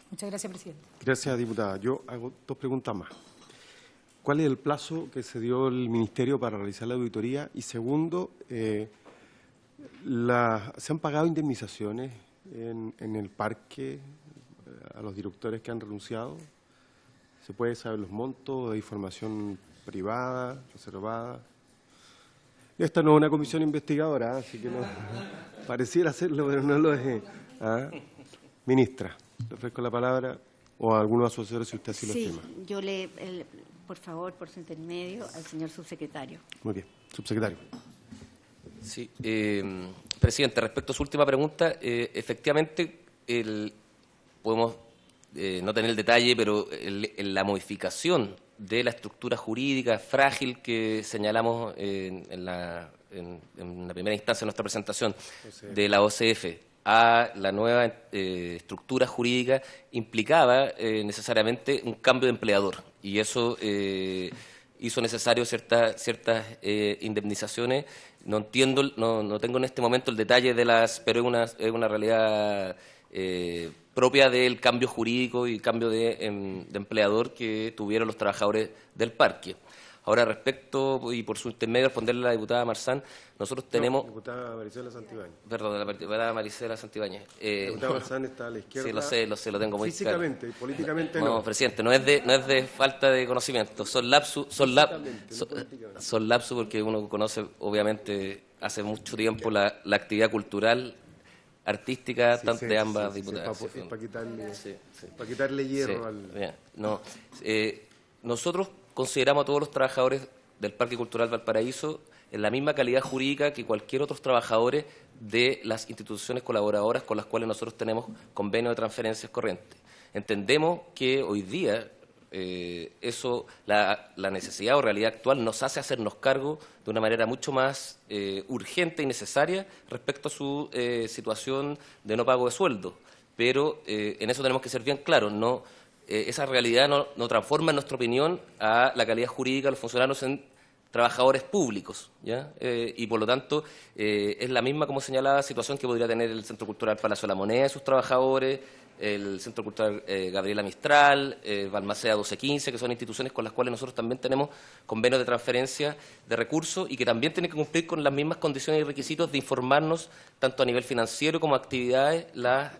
Muchas gracias, presidente. Gracias, diputada. Yo hago dos preguntas más. ¿Cuál es el plazo que se dio el Ministerio para realizar la auditoría? Y segundo, ¿se han pagado indemnizaciones en el parque a los directores que han renunciado? ¿Se puede saber los montos? ¿Hay información privada, reservada? Esta no es una comisión investigadora, así que no pareciera hacerlo, pero no lo es. Ministra, le ofrezco la palabra, o a alguno de sus asesores si usted así lo estima. Yo por favor, por su intermedio, al señor subsecretario. Muy bien. Subsecretario. Sí, presidente, respecto a su última pregunta, efectivamente podemos no tener el detalle, pero la modificación de la estructura jurídica frágil que señalamos en la primera instancia de nuestra presentación de la OCF a la nueva estructura jurídica implicaba necesariamente un cambio de empleador, y eso hizo necesario ciertas indemnizaciones. No entiendo, no tengo en este momento el detalle de las, pero es una realidad propia del cambio jurídico y cambio de empleador que tuvieron los trabajadores del parque. Ahora, respecto, y por su intermedio responderle a la diputada Marzán, nosotros tenemos... diputada Maricela Santibáñez. Perdón, la diputada Maricela Santibáñez. La diputada Marzán está a la izquierda. Sí, lo tengo muy claro. Físicamente y políticamente no. No, presidente, no es de falta de conocimiento, son lapsus porque uno conoce, obviamente, hace mucho tiempo la actividad cultural, artística, Sí, tanto sí, de ambas sí, diputadas. para quitarle hierro al... Bien, no, nosotros consideramos a todos los trabajadores del Parque Cultural Valparaíso en la misma calidad jurídica que cualquier otros trabajadores de las instituciones colaboradoras con las cuales nosotros tenemos convenio de transferencias corrientes. Entendemos que hoy día la necesidad o realidad actual nos hace hacernos cargo de una manera mucho más urgente y necesaria respecto a su situación de no pago de sueldo. Pero en eso tenemos que ser bien claros, esa realidad no transforma, en nuestra opinión, a la calidad jurídica de los funcionarios en trabajadores públicos, ¿ya? Y por lo tanto es la misma, como señalaba, situación que podría tener el Centro Cultural Palacio de la Moneda y sus trabajadores, el Centro Cultural Gabriela Mistral, Balmaceda 1215, que son instituciones con las cuales nosotros también tenemos convenios de transferencia de recursos y que también tienen que cumplir con las mismas condiciones y requisitos de informarnos, tanto a nivel financiero como actividades, las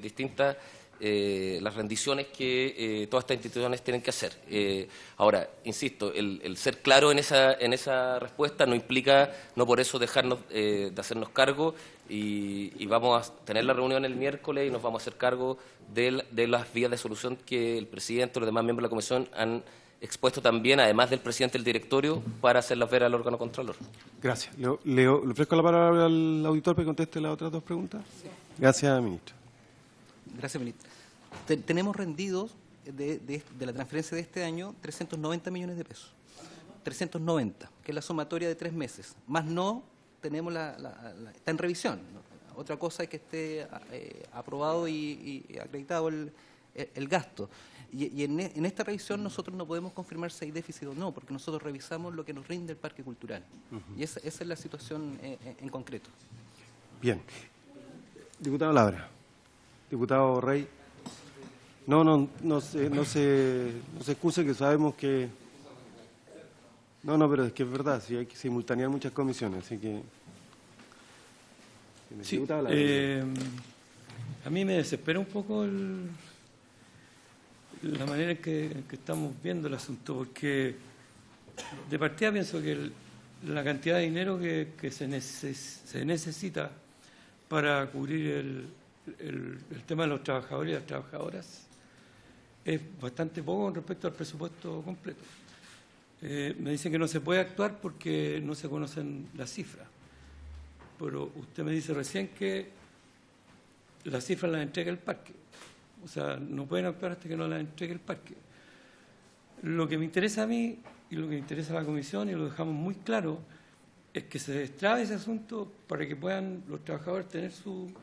distintas las rendiciones que todas estas instituciones tienen que hacer. Ahora, insisto, el ser claro en esa respuesta no implica, no por eso dejarnos de hacernos cargo, y vamos a tener la reunión el miércoles y nos vamos a hacer cargo de las vías de solución que el presidente y los demás miembros de la comisión han expuesto también, además del presidente del directorio, para hacerlas ver al órgano contralor. Gracias. Le ofrezco la palabra al auditor para que conteste las otras dos preguntas. Sí. Gracias, ministra. Gracias, ministra. Tenemos rendidos de la transferencia de este año 390 millones de pesos. 390, que es la sumatoria de 3 meses. Más no tenemos está en revisión, ¿no? Otra cosa es que esté aprobado y acreditado el gasto. Y en esta revisión nosotros no podemos confirmar si hay déficit o no, porque nosotros revisamos lo que nos rinde el parque cultural. Y esa es la situación en concreto. Bien. Diputado Labra. Diputado Rey. No se excuse, que sabemos que... No, pero es que es verdad, sí, hay que simultanear muchas comisiones, así que... Sí, a mí me desespera un poco la manera en que estamos viendo el asunto, porque de partida pienso que la cantidad de dinero que se necesita para cubrir el tema de los trabajadores y las trabajadoras es bastante poco con respecto al presupuesto completo. Me dicen que no se puede actuar porque no se conocen las cifras, pero usted me dice recién que las cifras las entrega el parque, o sea, no pueden actuar hasta que no las entregue el parque. Lo que me interesa a mí y lo que me interesa a la comisión, y lo dejamos muy claro, es que se destrabe ese asunto para que puedan los trabajadores tener su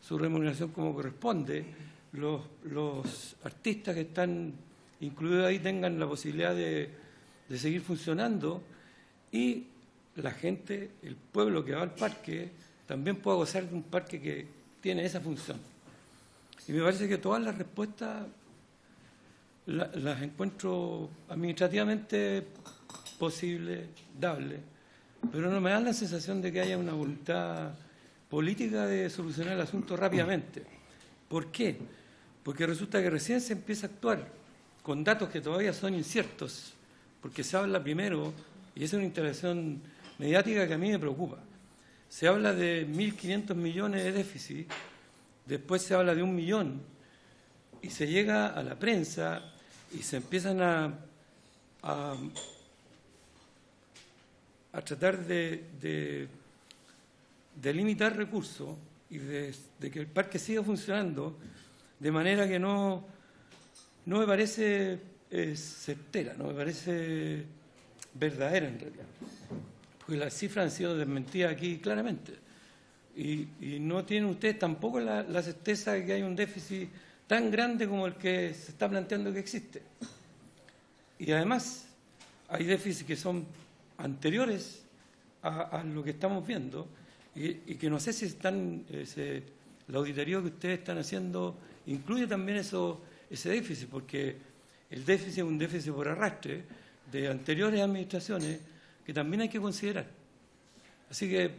remuneración como corresponde, los artistas que están incluidos ahí tengan la posibilidad de seguir funcionando, y la gente, el pueblo que va al parque, también pueda gozar de un parque que tiene esa función. Y me parece que todas las respuestas las encuentro administrativamente posibles, dables, pero no me dan la sensación de que haya una voluntad política de solucionar el asunto rápidamente. ¿Por qué? Porque resulta que recién se empieza a actuar con datos que todavía son inciertos, porque se habla primero, y esa es una intervención mediática que a mí me preocupa, se habla de 1.500 millones de déficit, después se habla de 1 millón, y se llega a la prensa y se empiezan a tratar de limitar recursos y de que el parque siga funcionando de manera que no me parece certera, no me parece verdadera en realidad, porque las cifras han sido desmentidas aquí claramente. y no tienen ustedes tampoco la certeza de que hay un déficit tan grande como el que se está planteando que existe. Y además hay déficits que son anteriores a lo que estamos viendo y que no sé si están, la auditoría que ustedes están haciendo incluye también ese déficit, porque el déficit es un déficit por arrastre de anteriores administraciones que también hay que considerar. Así que,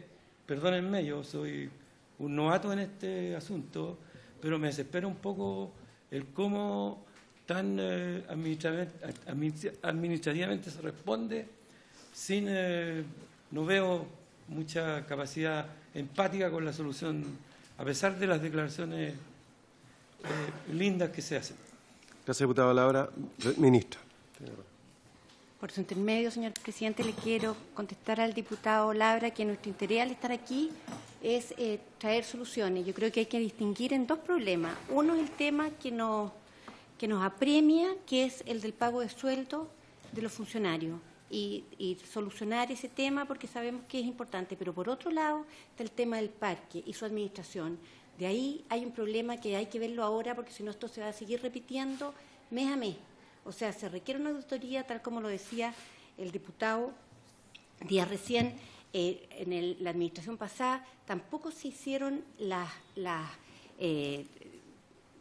perdónenme, yo soy un novato en este asunto, pero me desespera un poco el cómo tan administrativamente se responde sin, no veo mucha capacidad empática con la solución, a pesar de las declaraciones lindas que se hacen. Gracias, diputado. La palabra, ministra. Por su intermedio, señor presidente, le quiero contestar al diputado Labra que nuestro interés al estar aquí es traer soluciones. Yo creo que hay que distinguir en dos problemas. Uno es el tema que nos apremia, que es el del pago de sueldo de los funcionarios, y solucionar ese tema porque sabemos que es importante. Pero por otro lado está el tema del parque y su administración. De ahí hay un problema que hay que verlo ahora, porque si no esto se va a seguir repitiendo mes a mes. O sea, se requiere una auditoría, tal como lo decía el diputado Díaz recién. En la administración pasada tampoco se hicieron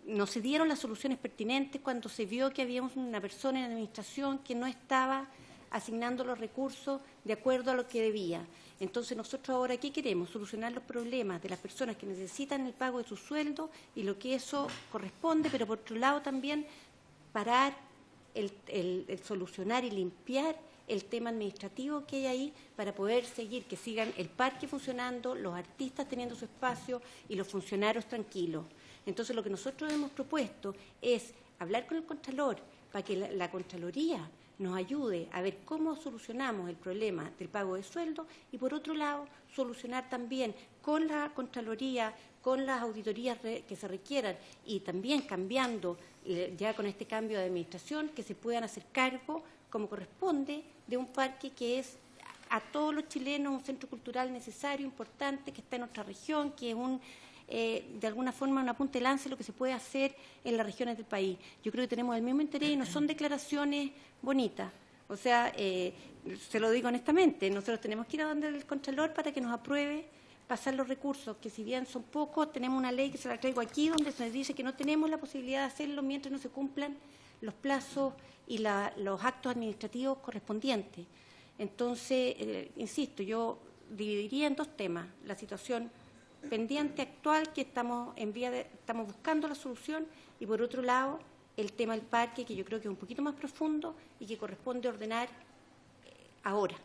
no se dieron las soluciones pertinentes cuando se vio que había una persona en la administración que no estaba asignando los recursos de acuerdo a lo que debía. Entonces, nosotros ahora, ¿qué queremos? Solucionar los problemas de las personas que necesitan el pago de su sueldo y lo que eso corresponde, pero por otro lado también parar el solucionar y limpiar el tema administrativo que hay ahí para poder seguir, que sigan el parque funcionando, los artistas teniendo su espacio y los funcionarios tranquilos. Entonces, lo que nosotros hemos propuesto es hablar con el Contralor para que la Contraloría nos ayude a ver cómo solucionamos el problema del pago de sueldo y, por otro lado, solucionar también con la Contraloría, con las auditorías que se requieran y también cambiando, ya con este cambio de administración, que se puedan hacer cargo, como corresponde, de un parque que es a todos los chilenos un centro cultural necesario, importante, que está en nuestra región, que es de alguna forma una punta de lanza de lo que se puede hacer en las regiones del país. Yo creo que tenemos el mismo interés y no son declaraciones bonitas. O sea, se lo digo honestamente, nosotros tenemos que ir a donde el Contralor para que nos apruebe pasar los recursos, que si bien son pocos, tenemos una ley que se la traigo aquí donde se nos dice que no tenemos la posibilidad de hacerlo mientras no se cumplan los plazos y los actos administrativos correspondientes. Entonces, insisto, yo dividiría en dos temas: la situación pendiente actual, que estamos buscando la solución, y por otro lado el tema del parque, que yo creo que es un poquito más profundo y que corresponde ordenar ahora.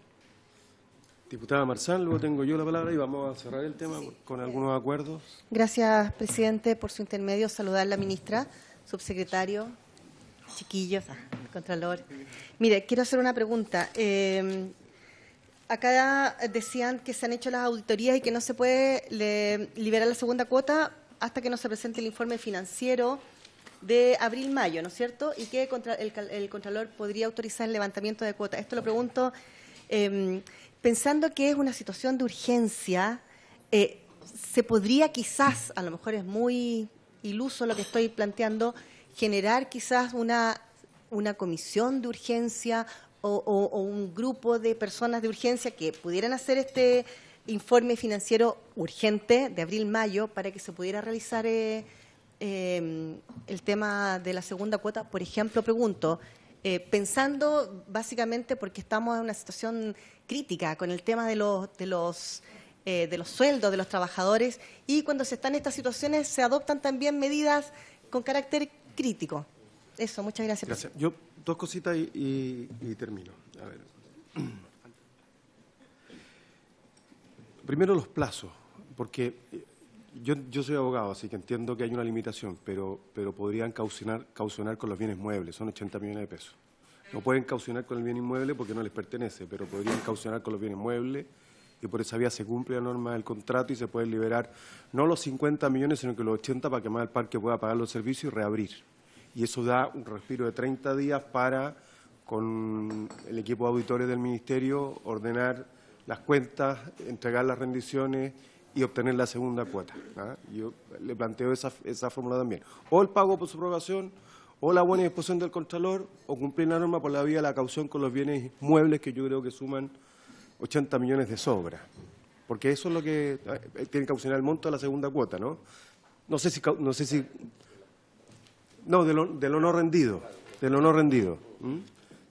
Diputada Marzán, luego tengo yo la palabra y vamos a cerrar el tema con algunos acuerdos. Gracias, presidente, por su intermedio. Saludar a la ministra, subsecretario, chiquillos, Contralor. Mire, quiero hacer una pregunta. Acá decían que se han hecho las auditorías y que no se puede liberar la segunda cuota hasta que no se presente el informe financiero de abril-mayo, ¿no es cierto? Y que el Contralor podría autorizar el levantamiento de cuotas. Esto lo pregunto pensando que es una situación de urgencia. Se podría quizás, a lo mejor es muy iluso lo que estoy planteando, generar quizás una comisión de urgencia o un grupo de personas de urgencia que pudieran hacer este informe financiero urgente de abril-mayo para que se pudiera realizar el tema de la segunda cuota. Por ejemplo, pregunto, pensando básicamente porque estamos en una situación crítica con el tema de los sueldos de los trabajadores, y cuando se están en estas situaciones se adoptan también medidas con carácter crítico. Eso, muchas gracias. Gracias. Yo dos cositas y termino. A ver. Primero los plazos, porque yo soy abogado, así que entiendo que hay una limitación, pero podrían caucionar con los bienes muebles, son 80 millones de pesos. No pueden caucionar con el bien inmueble porque no les pertenece, pero podrían caucionar con los bienes muebles, y por esa vía se cumple la norma del contrato y se pueden liberar no los 50 millones, sino que los 80, para que más el parque pueda pagar los servicios y reabrir. Y eso da un respiro de 30 días para, con el equipo de auditores del Ministerio, ordenar las cuentas, entregar las rendiciones y obtener la segunda cuota. Yo le planteo esa fórmula también. O el pago por subrogación, o la buena disposición del Contralor, o cumplir la norma por la vía de la caución con los bienes muebles, que yo creo que suman 80 millones de sobra. Porque eso es lo que tiene que caucionar el monto de la segunda cuota, ¿no? No, de lo no rendido. De lo no rendido.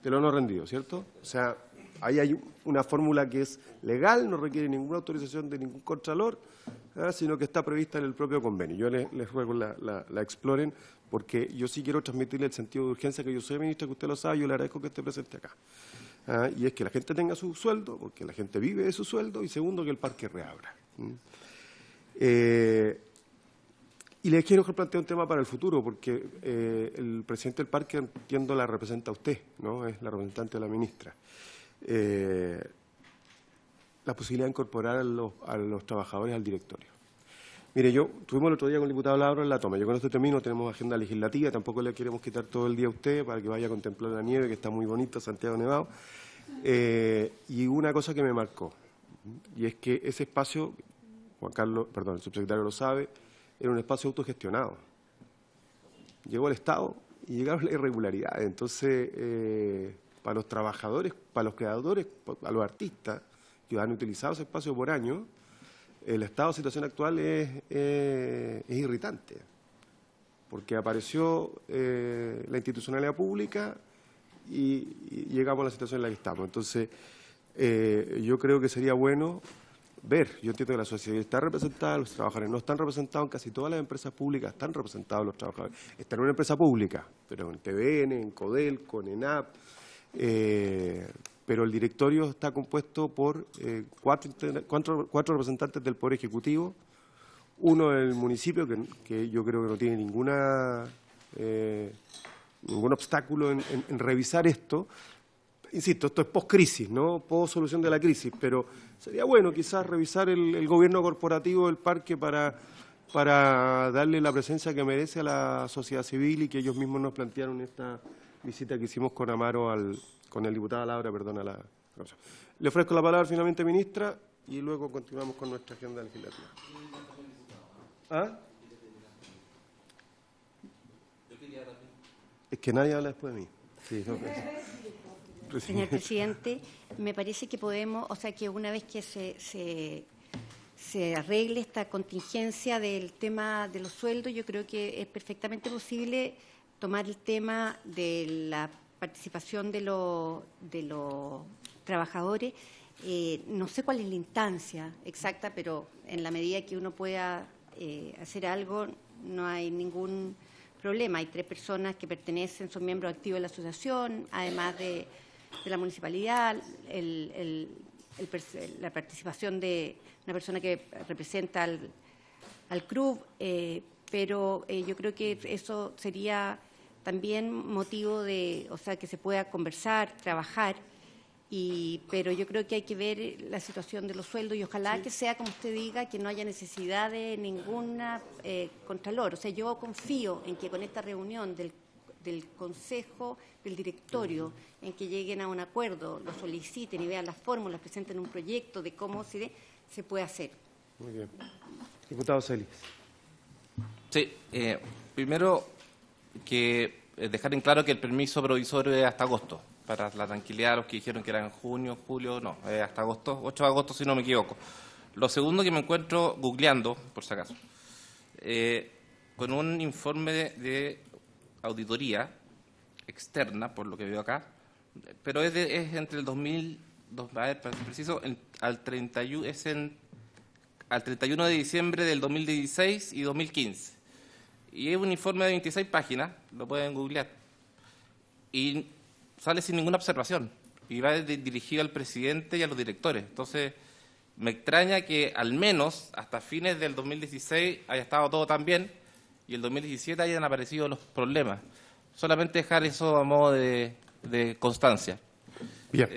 De lo no rendido, ¿cierto? O sea, ahí hay una fórmula que es legal, no requiere ninguna autorización de ningún contralor, sino que está prevista en el propio convenio. Yo les ruego la exploren, porque yo sí quiero transmitirle el sentido de urgencia que yo soy ministra, que usted lo sabe, yo le agradezco que esté presente acá. Y es que la gente tenga su sueldo, porque la gente vive de su sueldo, y segundo, que el parque reabra. Y les quiero plantear un tema para el futuro, porque el presidente del parque, entiendo, la representa a usted, ¿no? Es la representante de la ministra. La posibilidad de incorporar a los trabajadores al directorio. Mire, tuvimos el otro día con el diputado Labro en la toma. Yo con esto termino, tenemos agenda legislativa, tampoco le queremos quitar todo el día a usted para que vaya a contemplar la nieve, que está muy bonita, Santiago Nevado. Y una cosa que me marcó, y es que ese espacio, el subsecretario lo sabe, era un espacio autogestionado. Llegó el Estado y llegaron las irregularidades. Entonces, para los trabajadores, para los creadores, a los artistas que han utilizado ese espacio por años, el estado de situación actual es irritante, porque apareció la institucionalidad pública y llegamos a la situación en la que estamos. Entonces, yo creo que sería bueno ver, yo entiendo que la sociedad está representada, los trabajadores no están representados, en casi todas las empresas públicas están representados los trabajadores. Están en una empresa pública, pero en TVN, en Codelco, en ENAP, pero el directorio está compuesto por cuatro representantes del Poder Ejecutivo, uno del municipio, que yo creo que no tiene ningún obstáculo en revisar esto. Insisto, esto es post-crisis, ¿no? Post-solución de la crisis, pero sería bueno quizás revisar el gobierno corporativo del parque para darle la presencia que merece a la sociedad civil y que ellos mismos nos plantearon esta visita que hicimos con Amaro con el diputado Laura, perdona la cosa. Le ofrezco la palabra finalmente, ministra, y luego continuamos con nuestra agenda legislativa. ¿Ah? Es que nadie habla después de mí. Sí, no, Señor presidente, me parece que podemos, o sea, que una vez que se arregle esta contingencia del tema de los sueldos, yo creo que es perfectamente posible tomar el tema de la participación de los trabajadores. No sé cuál es la instancia exacta, pero en la medida que uno pueda hacer algo, no hay ningún problema. Hay 3 personas que pertenecen, son miembros activos de la asociación, además de la municipalidad, la participación de una persona que representa al CRUB, pero yo creo que eso sería también motivo de, o sea, que se pueda conversar, trabajar, pero yo creo que hay que ver la situación de los sueldos y ojalá que sea, como usted diga, que no haya necesidad de ninguna contralor. O sea, yo confío en que con esta reunión del Consejo, del Directorio, en que lleguen a un acuerdo, lo soliciten y vean las fórmulas, presenten un proyecto de cómo se puede hacer. Muy bien. Diputado Celis. Sí, primero que dejar en claro que el permiso provisorio es hasta agosto, para la tranquilidad de los que dijeron que era en junio, julio, no, es hasta agosto, 8 de agosto si no me equivoco. Lo segundo que me encuentro googleando, por si acaso, con un informe de auditoría externa, por lo que veo acá, pero es entre el 2000, a ver, para ser preciso, al 31 de diciembre del 2016 y 2015. Y es un informe de 26 páginas, lo pueden googlear, y sale sin ninguna observación, y va dirigido al presidente y a los directores. Entonces, me extraña que al menos hasta fines del 2016 haya estado todo tan bien, y el 2017 hayan aparecido los problemas. Solamente dejar eso a modo de constancia. Bien.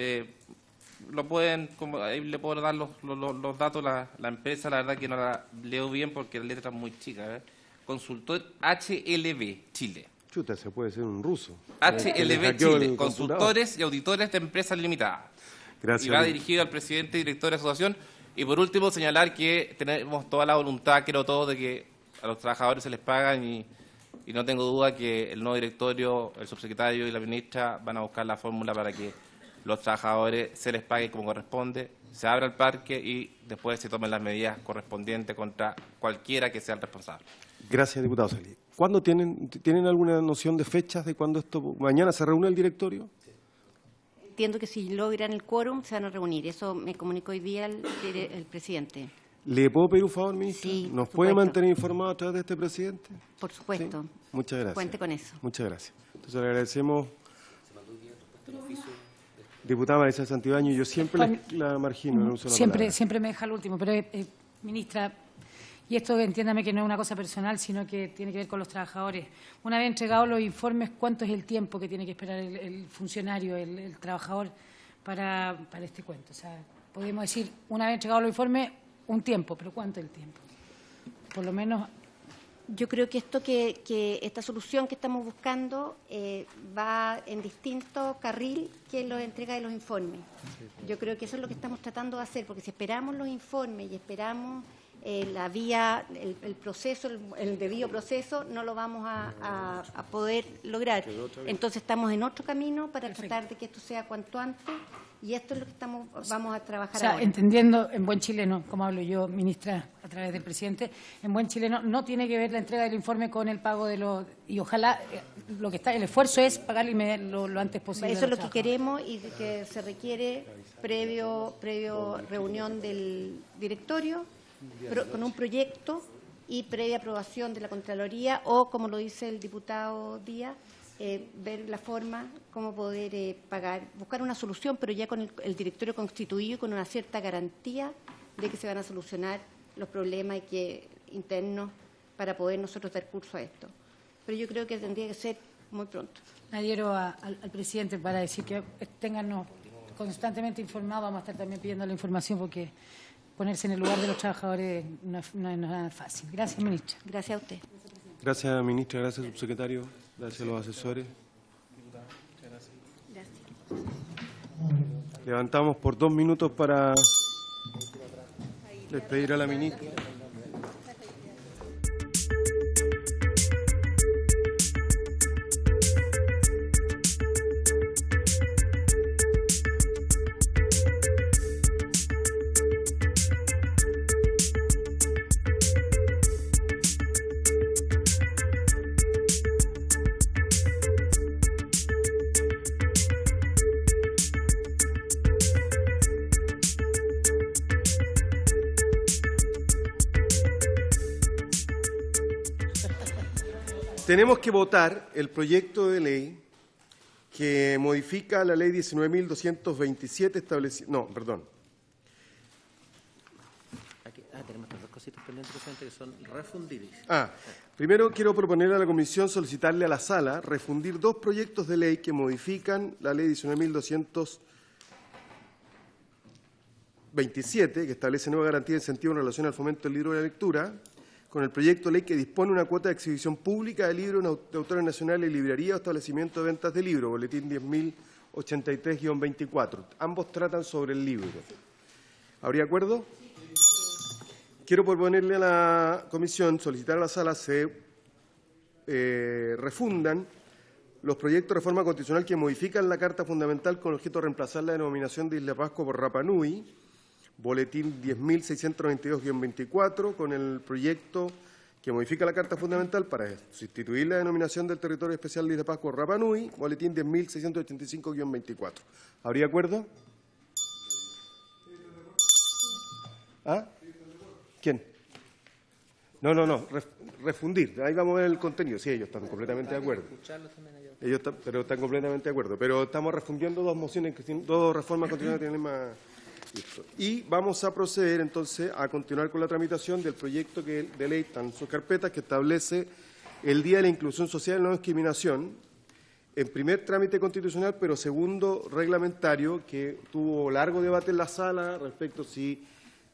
Lo pueden, ahí le puedo dar los datos, la empresa, la verdad que no la leo bien porque la letra es muy chica. Consultor HLB Chile. Chuta, se puede ser un ruso. HLB Chile, consultores y auditores de empresas limitadas. Gracias. Y va dirigido al presidente y director de la asociación. Y por último, señalar que tenemos toda la voluntad, creo todos, de que a los trabajadores se les pagan y no tengo duda que el nuevo directorio, el subsecretario y la ministra van a buscar la fórmula para que los trabajadores se les pague como corresponde, se abra el parque y después se tomen las medidas correspondientes contra cualquiera que sea el responsable. Gracias, diputado Salí. ¿Cuándo tienen alguna noción de fechas de cuándo esto? ¿Mañana se reúne el directorio? Entiendo que si logran el quórum se van a reunir. Eso me comunicó hoy día el presidente. ¿Le puedo pedir un favor, ministra? Sí, ¿Nos por puede supuesto. mantener informados a través de este presidente? Por supuesto. Sí. Muchas gracias. Cuente con eso. Muchas gracias. Entonces le agradecemos. Diputada Marisa Santibáñez, yo siempre la margino en el uso de la palabra. Siempre me deja el último, pero ministra, y esto entiéndame que no es una cosa personal, sino que tiene que ver con los trabajadores. Una vez entregados los informes, ¿cuánto es el tiempo que tiene que esperar el funcionario, el trabajador, para este cuento? O sea, podemos decir, una vez entregados los informes, un tiempo, pero ¿cuánto es el tiempo? Por lo menos. Yo creo que esta solución que estamos buscando va en distinto carril que la entrega de los informes. Yo creo que eso es lo que estamos tratando de hacer, porque si esperamos los informes y esperamos la vía, el proceso, el debido proceso, no lo vamos a poder lograr. Entonces estamos en otro camino para tratar de que esto sea cuanto antes. Y esto es lo que vamos a trabajar ahora. Entendiendo en buen chileno, como hablo yo, ministra, a través del presidente, en buen chileno no tiene que ver la entrega del informe con el pago de los... Y ojalá, el esfuerzo es pagar lo antes posible. Eso es lo que queremos y que se requiere previo reunión del directorio con un proyecto y previa aprobación de la Contraloría o, como lo dice el diputado Díaz, ver la forma, cómo poder pagar, buscar una solución, pero ya con el directorio constituido y con una cierta garantía de que se van a solucionar los problemas internos para poder nosotros dar curso a esto. Pero yo creo que tendría que ser muy pronto. Adhiero al presidente para decir que téngannos constantemente informados. Vamos a estar también pidiendo la información porque ponerse en el lugar de los trabajadores no es nada fácil. Gracias, ministra. Gracias a usted. Gracias, ministra. Gracias, subsecretario. Gracias a los asesores. Levantamos por 2 minutos para despedir a la ministra. Tenemos que votar el proyecto de ley que modifica la ley 19.227 establecida... No, perdón. Tenemos estas dos cositas pendientes, presidente, que son refundibles. Primero quiero proponer a la comisión solicitarle a la sala refundir 2 proyectos de ley que modifican la ley 19.227, que establece nueva garantía de incentivo en relación al fomento del libro y la lectura, con el proyecto de ley que dispone una cuota de exhibición pública de libros de autores nacionales y librería o establecimiento de ventas de libros, boletín 10.083-24. Ambos tratan sobre el libro. ¿Habría acuerdo? Quiero proponerle a la comisión, solicitar a la sala, se refundan los proyectos de reforma constitucional que modifican la Carta Fundamental con objeto de reemplazar la denominación de Isla Pascua por Rapa Nui, boletín 10.632-24, con el proyecto que modifica la Carta Fundamental para sustituir la denominación del territorio especial de Isla Pascua por Rapa Nui, boletín 10.685-24. ¿Habría acuerdo? ¿Quién? No, refundir. Ahí vamos a ver el contenido. Sí, ellos están completamente de acuerdo. Pero están completamente de acuerdo. Pero estamos refundiendo 2 mociones, 2 reformas constitucionales que tienen más... Listo. Y vamos a proceder entonces a continuar con la tramitación del proyecto de ley, están en sus carpetas, que establece el Día de la Inclusión Social y la No Discriminación, en primer trámite constitucional, pero segundo reglamentario, que tuvo largo debate en la sala respecto si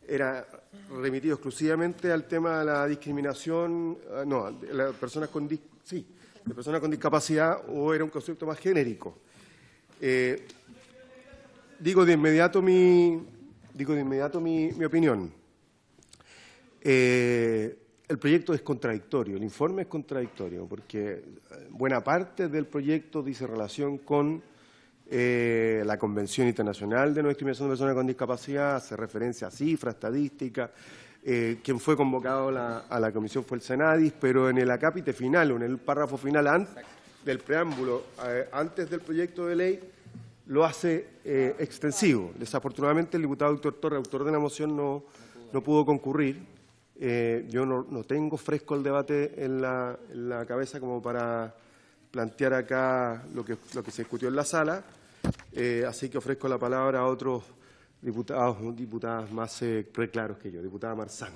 era remitido exclusivamente al tema de la discriminación, de las personas con discapacidad, o era un concepto más genérico. Digo de inmediato mi digo de inmediato mi opinión. El proyecto es contradictorio, el informe es contradictorio, porque buena parte del proyecto dice relación con la Convención Internacional de No Discriminación de Personas con Discapacidad, hace referencia a cifras, estadísticas. Quien fue convocado a la comisión fue el Senadis, pero en el acápite final, o en el párrafo final antes del preámbulo, antes del proyecto de ley, lo hace extensivo. Desafortunadamente, el diputado Víctor Torres, autor de la moción, no pudo concurrir. Yo no tengo fresco el debate en la cabeza como para plantear acá lo que se discutió en la sala, así que ofrezco la palabra a otros diputados o diputadas más preclaros que yo. Diputada Marzán.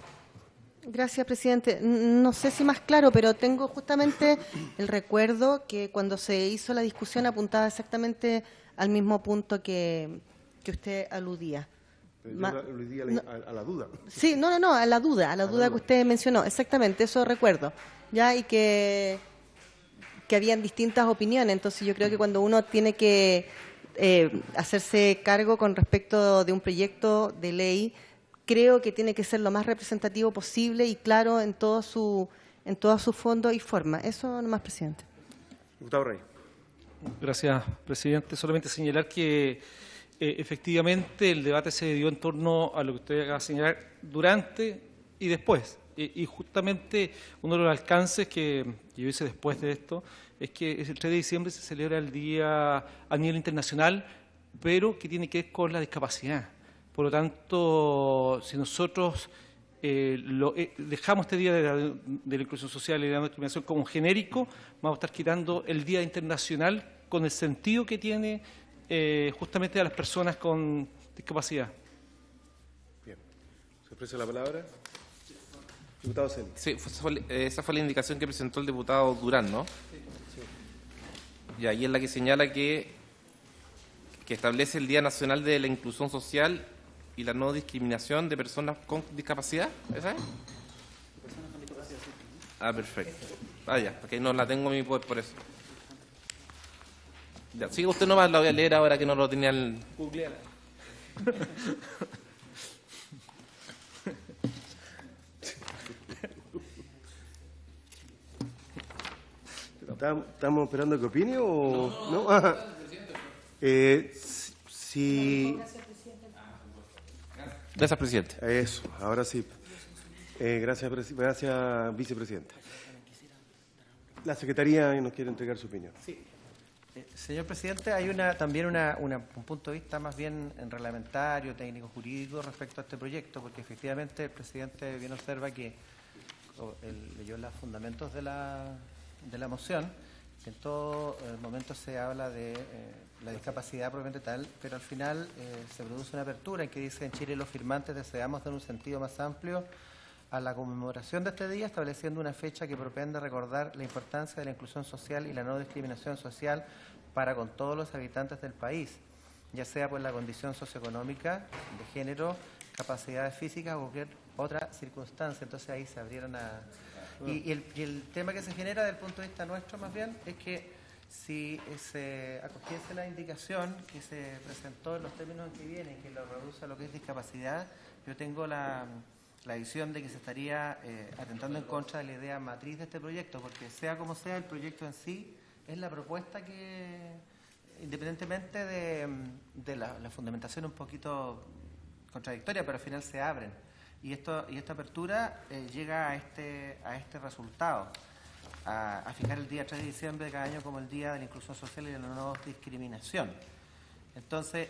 Gracias, presidente. No sé si más claro, pero tengo justamente el recuerdo que cuando se hizo la discusión apuntaba exactamente al mismo punto que usted aludía. Yo aludí a la duda. Sí, no, a la duda que usted mencionó, exactamente, eso recuerdo, ya, y que habían distintas opiniones. Entonces yo creo que cuando uno tiene que hacerse cargo con respecto de un proyecto de ley, creo que tiene que ser lo más representativo posible y claro en todos sus fondos y forma. Eso nomás, presidente. Diputado Rey. Gracias, presidente. Solamente señalar que efectivamente el debate se dio en torno a lo que usted acaba de señalar durante y después. Y justamente uno de los alcances que yo hice después de esto es que el 3 de diciembre se celebra el día a nivel internacional, pero que tiene que ver con la discapacidad. Por lo tanto, si nosotros dejamos este día de la inclusión social y de la no discriminación como genérico, vamos a estar quitando el Día Internacional con el sentido que tiene justamente a las personas con discapacidad. Bien. ¿Se ofrece la palabra? Diputado Celi. Sí, esa fue la indicación que presentó el diputado Durán, ¿no? Sí. Y ahí es la que señala que establece el Día Nacional de la Inclusión Social y la no discriminación de personas con discapacidad. ¿Esa es? Personas con discapacidad, sí. Ah, perfecto. Ah, ya, porque no la tengo a mi poder por eso. Ya, sigue usted nomás, la voy a leer ahora que no lo tenía el... Googleala. ¿Estamos esperando que opine o no? Sí. Gracias, presidente. Eso, ahora sí. Gracias, vicepresidenta. La Secretaría nos quiere entregar su opinión. Sí. Señor presidente, hay también un punto de vista más bien reglamentario, técnico, jurídico respecto a este proyecto, porque efectivamente el presidente bien observa que leyó los fundamentos de la moción, que en todo momento se habla de la discapacidad propiamente tal, pero al final se produce una apertura en que dice: en Chile los firmantes deseamos dar un sentido más amplio a la conmemoración de este día, estableciendo una fecha que propende recordar la importancia de la inclusión social y la no discriminación social para con todos los habitantes del país, ya sea por la condición socioeconómica, de género, capacidades físicas o cualquier otra circunstancia. Entonces ahí se abrieron a... Y el tema que se genera desde el punto de vista nuestro más bien es que si se acogiese la indicación que se presentó en los términos en que viene, que lo reduce a lo que es discapacidad, yo tengo la visión de que se estaría atentando en contra de la idea matriz de este proyecto, porque sea como sea, el proyecto en sí es la propuesta que, independientemente de la fundamentación un poquito contradictoria, pero al final se abren. Y esta apertura llega a este resultado, a fijar el día 3 de diciembre de cada año como el Día de la Inclusión Social y de la No Discriminación. Entonces,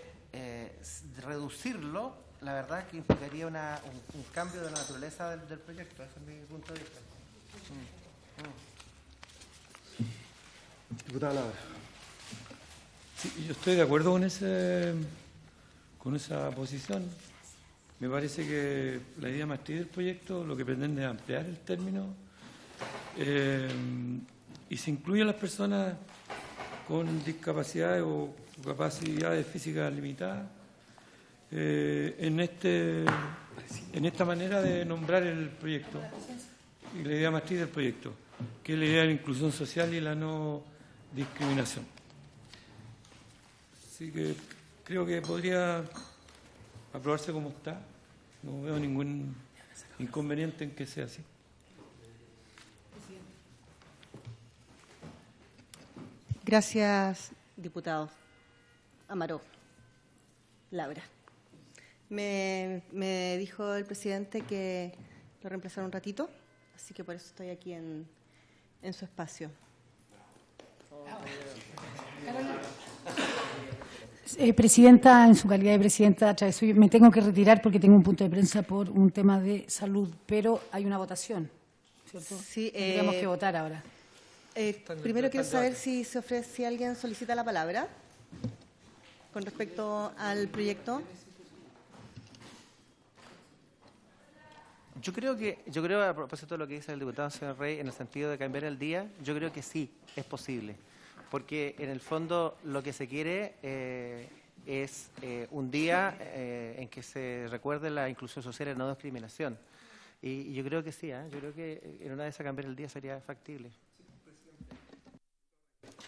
reducirlo, la verdad es que implicaría un cambio de la naturaleza del proyecto. Ese es mi punto de vista. Diputada Lara. Sí, yo estoy de acuerdo con esa posición. Me parece que la idea matriz del proyecto lo que pretende es ampliar el término y se incluye a las personas con discapacidades o capacidades físicas limitadas en esta manera de nombrar el proyecto y la idea matriz del proyecto, que es la idea de la inclusión social y la no discriminación. Así que creo que podría aprobarse como está. No veo ningún inconveniente en que sea así. Gracias, diputado Amaró. Laura. Me dijo el presidente que lo reemplazara un ratito, así que por eso estoy aquí en su espacio. Presidenta, en su calidad de presidenta, a través suyo, me tengo que retirar porque tengo un punto de prensa por un tema de salud, pero hay una votación, ¿cierto? Sí, tendríamos que votar ahora. Primero quiero saber si alguien solicita la palabra con respecto al proyecto. Yo creo, a propósito de lo que dice el diputado señor Rey, en el sentido de cambiar el día, yo creo que sí, es posible. Porque en el fondo lo que se quiere es un día en que se recuerde la inclusión social y la no discriminación. Y yo creo que sí, yo creo que en una de esas cambiar el día sería factible.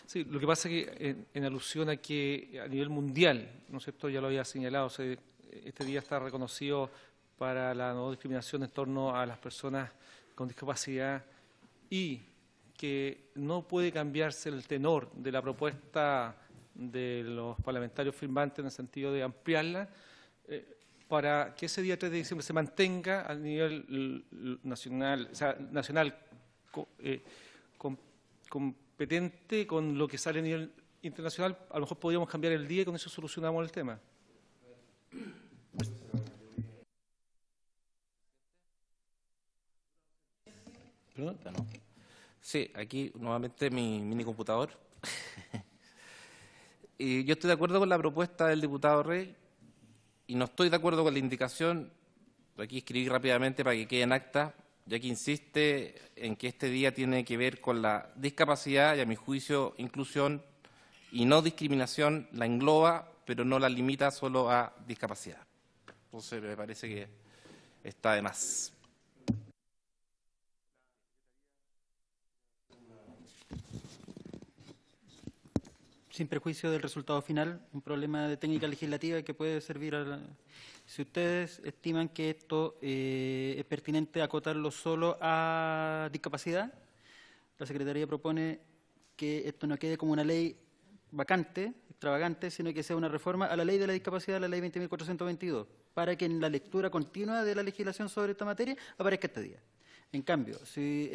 Sí, lo que pasa es que en alusión a que a nivel mundial, ¿no es cierto?, ya lo había señalado, este día está reconocido para la no discriminación en torno a las personas con discapacidad y que no puede cambiarse el tenor de la propuesta de los parlamentarios firmantes en el sentido de ampliarla para que ese día 3 de diciembre se mantenga a nivel nacional, o sea, competente con lo que sale a nivel internacional. A lo mejor podríamos cambiar el día y con eso solucionamos el tema. ¿Perdón? Sí, aquí nuevamente mi mini computador. Y yo estoy de acuerdo con la propuesta del diputado Rey y no estoy de acuerdo con la indicación, aquí escribí rápidamente para que quede en acta, ya que insiste en que este día tiene que ver con la discapacidad y, a mi juicio, inclusión y no discriminación, la engloba, pero no la limita solo a discapacidad. Entonces me parece que está de más. Sin perjuicio del resultado final, un problema de técnica legislativa que puede servir si ustedes estiman que esto es pertinente acotarlo solo a discapacidad, la Secretaría propone que esto no quede como una ley vacante, extravagante, sino que sea una reforma a la ley de la discapacidad, la ley 20.422, para que en la lectura continua de la legislación sobre esta materia aparezca este día. En cambio, si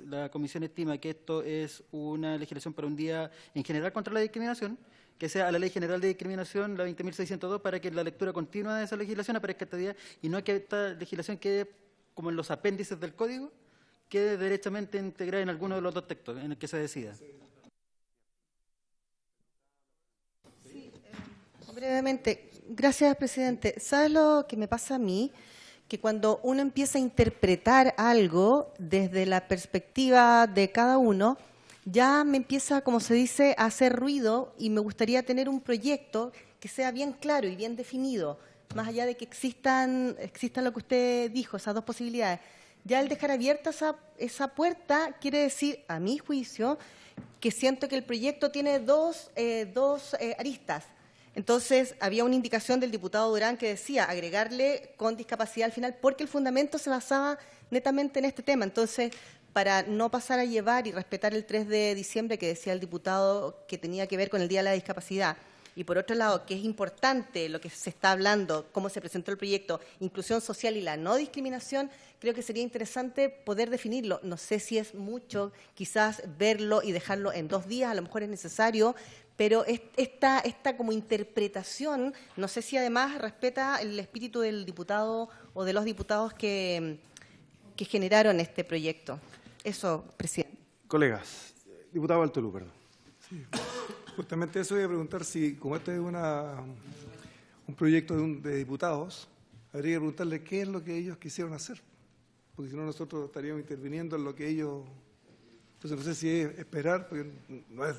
la Comisión estima que esto es una legislación para un día en general contra la discriminación, que sea a la Ley General de Discriminación, la 20.602, para que en la lectura continua de esa legislación aparezca este día y no que esta legislación quede como en los apéndices del Código, quede derechamente integrada en alguno de los dos textos en el que se decida. Sí, brevemente. Gracias, presidente. ¿Sabes lo que me pasa a mí? Que cuando uno empieza a interpretar algo desde la perspectiva de cada uno, ya me empieza, como se dice, a hacer ruido y me gustaría tener un proyecto que sea bien claro y bien definido, más allá de que existan lo que usted dijo, esas dos posibilidades. Ya el dejar abierta esa puerta quiere decir, a mi juicio, que siento que el proyecto tiene dos aristas. Entonces, había una indicación del diputado Durán que decía agregarle con discapacidad al final, porque el fundamento se basaba netamente en este tema. Entonces, para no pasar a llevar y respetar el 3 de diciembre que decía el diputado que tenía que ver con el Día de la Discapacidad, y por otro lado, que es importante lo que se está hablando, cómo se presentó el proyecto, inclusión social y la no discriminación, creo que sería interesante poder definirlo. No sé si es mucho, quizás verlo y dejarlo en 2 días, a lo mejor es necesario, pero esta como interpretación, no sé si además respeta el espíritu del diputado o de los diputados que generaron este proyecto. Eso, presidente. Colegas, diputado Baltolú, perdón. Sí, justamente eso voy a preguntar si, como este es un proyecto de diputados, habría que preguntarle qué es lo que ellos quisieron hacer, porque si no nosotros estaríamos interviniendo en lo que ellos... Entonces no sé si es esperar, porque no es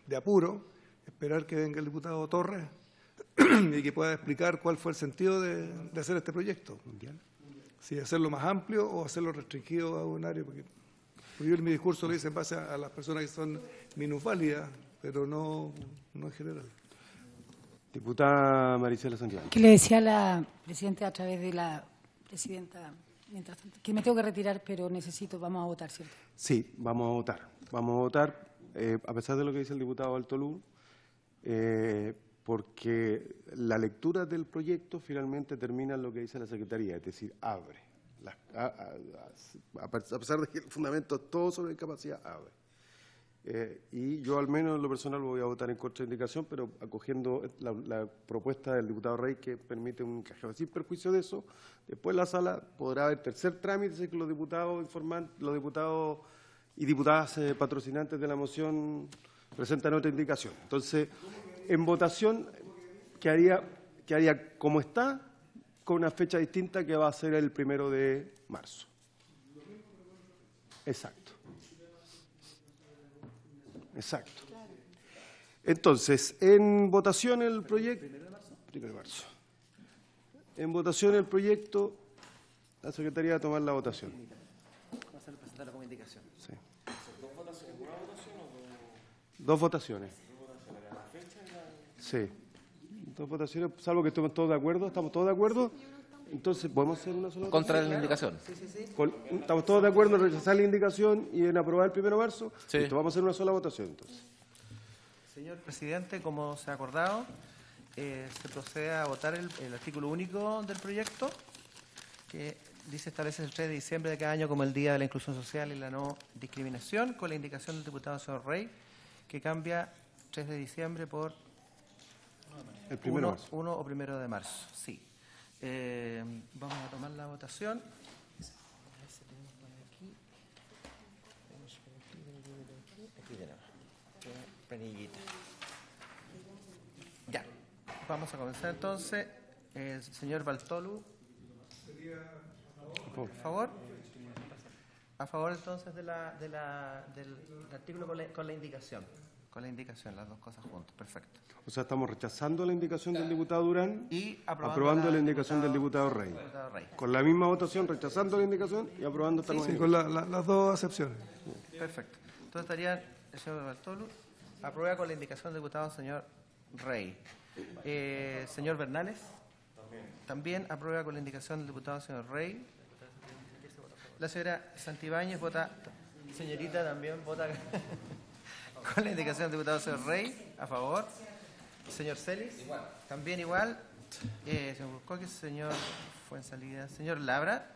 de apuro, esperar que venga el diputado Torres y que pueda explicar cuál fue el sentido de hacer este proyecto. Si hacerlo más amplio o hacerlo restringido a un área, porque yo en mi discurso lo hice en base a las personas que son minusválidas, pero no en general. Diputada Maricela Santibáñez. Que le decía a la presidenta a través de la presidenta, mientras tanto, que me tengo que retirar, pero vamos a votar, ¿cierto? Sí, vamos a votar. Vamos a votar, a pesar de lo que dice el diputado Bartolú, porque la lectura del proyecto finalmente termina en lo que dice la Secretaría, es decir, abre. A pesar de que el fundamento es todo sobre discapacidad, abre. Y yo al menos en lo personal voy a votar en contra de la indicación, pero acogiendo la propuesta del diputado Rey que permite un encaje. Sin perjuicio de eso, después la sala podrá haber tercer trámite que los diputados y diputadas patrocinantes de la moción presentan otra indicación. Entonces, en votación quedaría como está, con una fecha distinta que va a ser el 1 de marzo. Exacto. Exacto. Entonces, en votación el proyecto... 1 de marzo. En votación el proyecto, la Secretaría va a tomar la votación. Va a ser presentarlo como indicación. Sí. ¿Dos votaciones? Sí. Dos votaciones, salvo que estemos todos de acuerdo. ¿Estamos todos de acuerdo? Entonces, ¿podemos hacer una sola votación? Contra la indicación. ¿Estamos todos de acuerdo en rechazar la indicación y en aprobar el 1 de marzo? Sí. Listo, vamos a hacer una sola votación, entonces. Señor presidente, como se ha acordado, se procede a votar el artículo único del proyecto, que dice establece el 3 de diciembre de cada año como el Día de la Inclusión Social y la No Discriminación, con la indicación del diputado señor Rey, que cambia 3 de diciembre por El 1 de marzo. 1 o 1 de marzo. Sí. Vamos a tomar la votación. Aquí tenemos. Planillita. Ya. Vamos a comenzar entonces. El señor Bartolú. Por favor. A favor entonces del artículo con la indicación. Con la indicación, las dos cosas juntas. Perfecto. O sea, estamos rechazando la indicación del diputado Durán y aprobando la indicación del diputado Rey. Con la misma votación, rechazando la indicación y aprobando esta nueva Sí, con las dos acepciones. Perfecto. Entonces estaría el señor Bartolú. Aprueba con la indicación del diputado señor Rey. Señor Bernales. También aprueba con la indicación del diputado señor Rey. La señora Santibáñez vota. Señorita también vota con la indicación del diputado señor Rey. A favor. Señor Celis. Igual. También igual. Señor Buscoque, señor Fuenzalida. Señor Labra.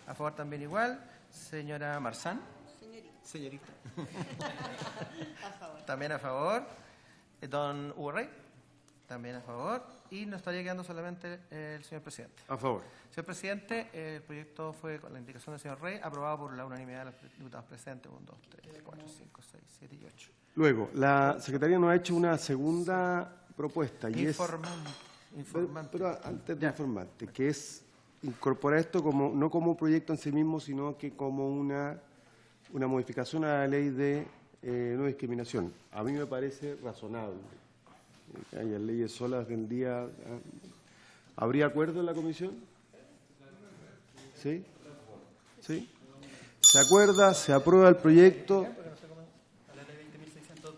A favor también igual. Señora Marzán. Señorita. A favor. También a favor. Don Hugo Rey. También a favor. Y nos estaría quedando solamente el señor presidente. A favor. Señor presidente, el proyecto fue con la indicación del señor Rey, aprobado por la unanimidad de los diputados presentes. 1, 2, 3, 4, 5, 6, 7 y 8. Luego, la Secretaría nos ha hecho una segunda propuesta. Y Informante. Pero antes de informarte, que es incorporar esto como no como un proyecto en sí mismo, sino que como una modificación a la ley de no discriminación. A mí me parece razonable. Hay leyes solas del día. ¿Habría acuerdo en la comisión? ¿Sí? ¿Sí? ¿Se acuerda? ¿Se aprueba el proyecto? La ley 20.602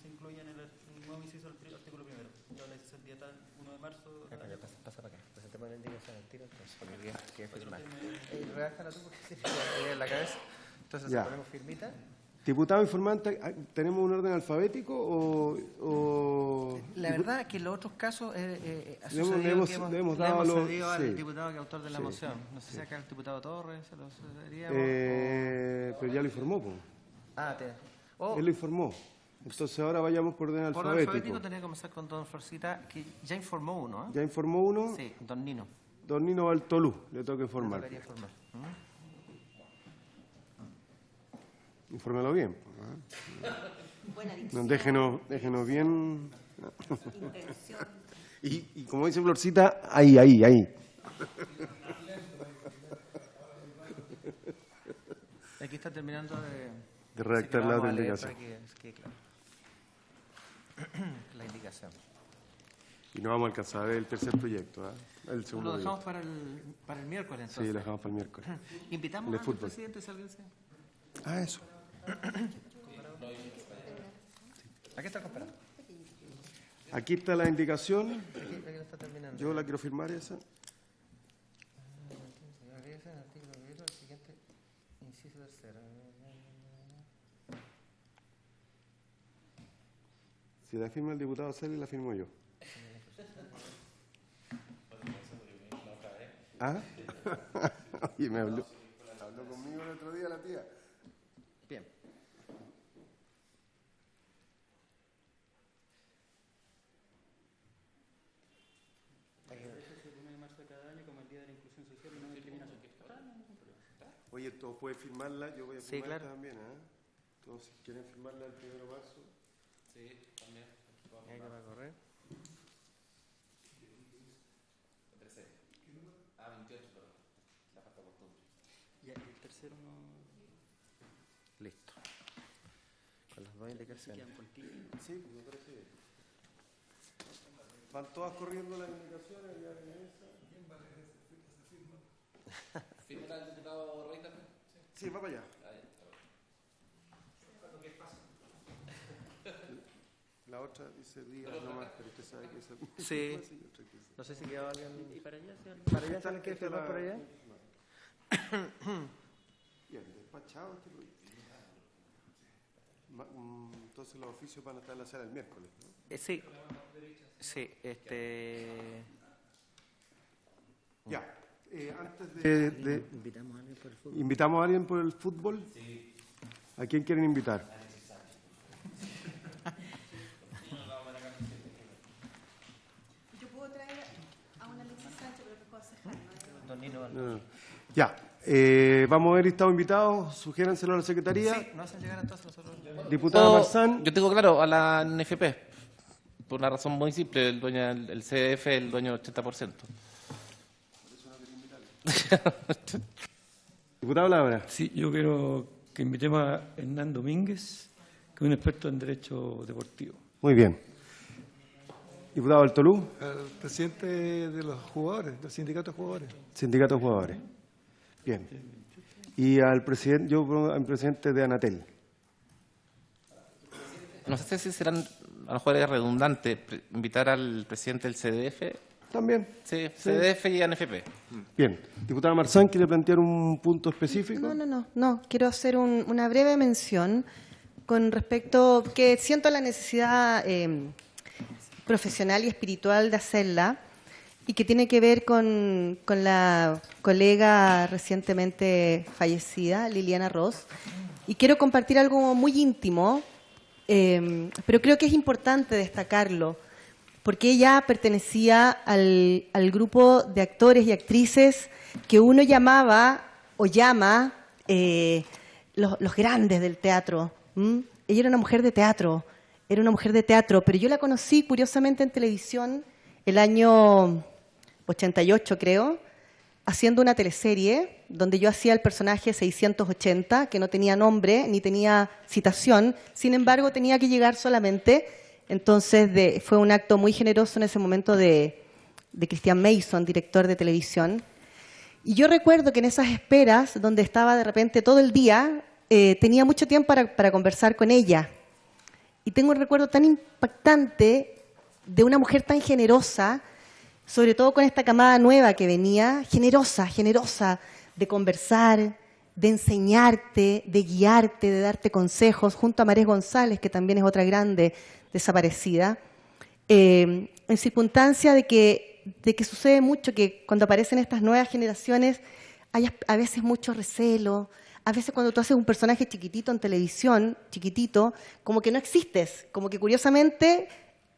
se incluye en el nuevo inciso del artículo primero. La ley 60 1 de marzo. Pasa para acá. Presentemos la indicación al tiro, entonces, porque que firmar. Redájala tú porque se me en la cabeza. Entonces, Ya. ponemos firmita. Diputado informante, ¿tenemos un orden alfabético o...? La verdad que en los otros casos ha Le sucedido hemos que dado le hemos los- cedido al sí. diputado que es autor de la Sí. moción. No sé si acá el diputado Torres se lo cederíamos. Pero ya lo informó, po. Él lo informó. Entonces ahora vayamos por orden Por alfabético. alfabético tenía que comenzar con don Florcita, que ya informó uno. ¿Ya informó uno? Sí, don Nino. Don Nino Bartolú, le toca informar. Le tocaría informar. Infórmelo bien. Buena No, dicción. déjenos bien. Intención. Y como dice Florcita, ahí. Aquí está terminando De redactar así que la vamos otra a leer indicación. para que quede claro. La indicación. Y no vamos a alcanzar a ver el tercer proyecto, ¿ah? El segundo Lo dejamos proyecto. para el miércoles, entonces. Sí, lo dejamos para el miércoles. Invitamos De al fútbol. presidente, si alguien se... Eso. Aquí está el comparado. Aquí está la indicación. Aquí lo está terminando. Yo la quiero firmar esa. Inciso tercero. Si la firma el diputado Celi, la firmo yo. ¿Ah? Oye, me habló conmigo el otro día la tía. Bien. Oye, todos pueden firmarla, yo voy a Sí, firmarla claro. también, ¿eh? Todos si quieren firmarla el 1 de marzo. Sí, también. Ahí lo va a correr. 13. 28, perdón. La falta costumbre. Y el tercero no Listo. Con las dos indicaciones. quedan contigo. Sí, me parece bien. Van todas corriendo las indicaciones, ya en esa. ¿Firma el diputado Rey también? Sí, va para allá. La otra dice Díaz nomás, pero usted sabe que es Sí. No sé si quedó alguien. ¿Y para allá? ¿Sí? ¿Para allá se alguien quiere firmar por allá? Bien, despachado este proyecto. Entonces los oficios van a estar en la sala el miércoles, ¿no? Sí. Sí, Ya. Antes de ¿Invitamos a alguien por el fútbol? ¿Invitamos a alguien por el fútbol? Sí. ¿A quién quieren invitar? Yo puedo traer a una Alexis Sánchez, pero que puedo hacer Don Nino Valverde. No. Ya. Vamos a ver listado invitados. Sugiéranselo a la Secretaría. Sí, no hacen llegar entonces nosotros. Diputada Marzán. Yo tengo claro a la NFP, por una razón muy simple, el CDF es el dueño del 80%. Diputado Labra. Sí, yo quiero que invitemos a Hernán Domínguez, que es un experto en derecho deportivo. Muy bien. Diputado Altolú. El presidente de los jugadores, del sindicato de jugadores. Sindicato de Jugadores. Bien. Y al presidente, al presidente de Anatel. No sé si serán, a lo mejor es redundante, invitar al presidente del CDF. También. Sí, CDF y ANFP. Bien. Diputada Marzán, ¿quiere plantear un punto específico? No. Quiero hacer una breve mención con respecto que siento la necesidad profesional y espiritual de hacerla y que tiene que ver con la colega recientemente fallecida, Liliana Ross. Y quiero compartir algo muy íntimo, pero creo que es importante destacarlo, porque ella pertenecía al grupo de actores y actrices que uno llamaba o llama los grandes del teatro. Ella era una mujer de teatro, pero yo la conocí curiosamente en televisión el año 88, creo, haciendo una teleserie donde yo hacía el personaje 680, que no tenía nombre ni tenía citación, sin embargo tenía que llegar solamente. Entonces fue un acto muy generoso en ese momento de Christian Mason, director de televisión. Y yo recuerdo que en esas esperas, donde estaba de repente todo el día, tenía mucho tiempo para conversar con ella. Y tengo un recuerdo tan impactante de una mujer tan generosa, sobre todo con esta camada nueva que venía, generosa de conversar, de enseñarte, de guiarte, de darte consejos, junto a Marés González, que también es otra grande desaparecida, en circunstancia de que sucede mucho que cuando aparecen estas nuevas generaciones hay a veces mucho recelo, a veces cuando tú haces un personaje chiquitito en televisión, chiquitito, como que no existes, como que curiosamente,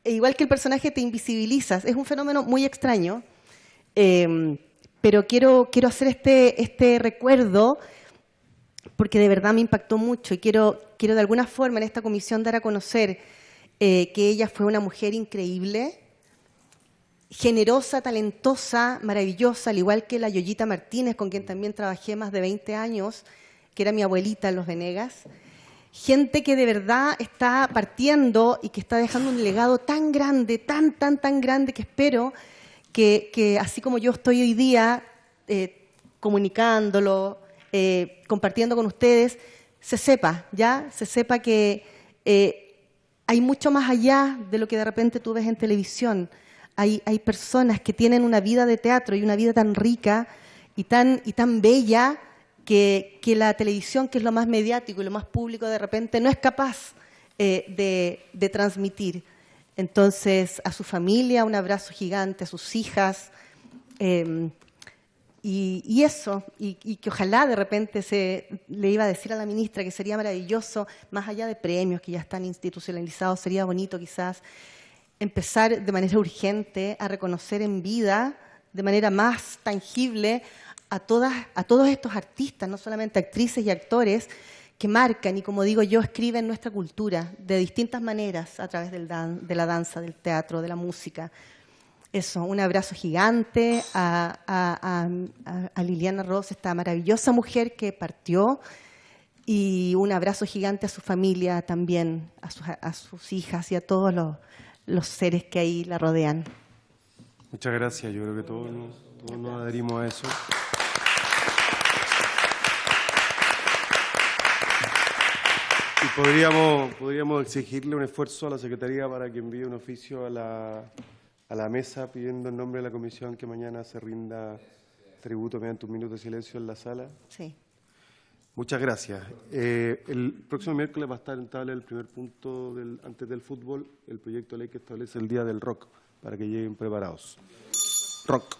igual que el personaje te invisibilizas, es un fenómeno muy extraño, pero quiero hacer este recuerdo porque de verdad me impactó mucho y quiero de alguna forma en esta comisión dar a conocer que ella fue una mujer increíble, generosa, talentosa, maravillosa, al igual que la Yoyita Martínez, con quien también trabajé más de 20 años, que era mi abuelita en Los Venegas. Gente que de verdad está partiendo y que está dejando un legado tan grande, tan grande, que espero que así como yo estoy hoy día comunicándolo, compartiendo con ustedes, se sepa que hay mucho más allá de lo que de repente tú ves en televisión. Hay personas que tienen una vida de teatro y una vida tan rica y tan bella que la televisión, que es lo más mediático y lo más público, de repente no es capaz de transmitir. Entonces, a su familia, un abrazo gigante, a sus hijas, y eso, y que ojalá de repente le iba a decir a la ministra que sería maravilloso, más allá de premios que ya están institucionalizados, sería bonito quizás empezar de manera urgente a reconocer en vida, de manera más tangible, a todos estos artistas, no solamente actrices y actores, que marcan y, como digo yo, escriben nuestra cultura de distintas maneras a través de la danza, del teatro, de la música. Eso, un abrazo gigante a Liliana Ross, esta maravillosa mujer que partió, y un abrazo gigante a su familia también, a sus hijas y a todos los seres que ahí la rodean. Muchas gracias. Yo creo que todos nos adherimos a eso. Y podríamos exigirle un esfuerzo a la Secretaría para que envíe un oficio a la mesa pidiendo en nombre de la comisión que mañana se rinda tributo mediante un minuto de silencio en la sala. Sí. Muchas gracias. El próximo miércoles va a estar en tabla el primer punto antes del fútbol, el proyecto de ley que establece el Día del Rock, para que lleguen preparados. Rock.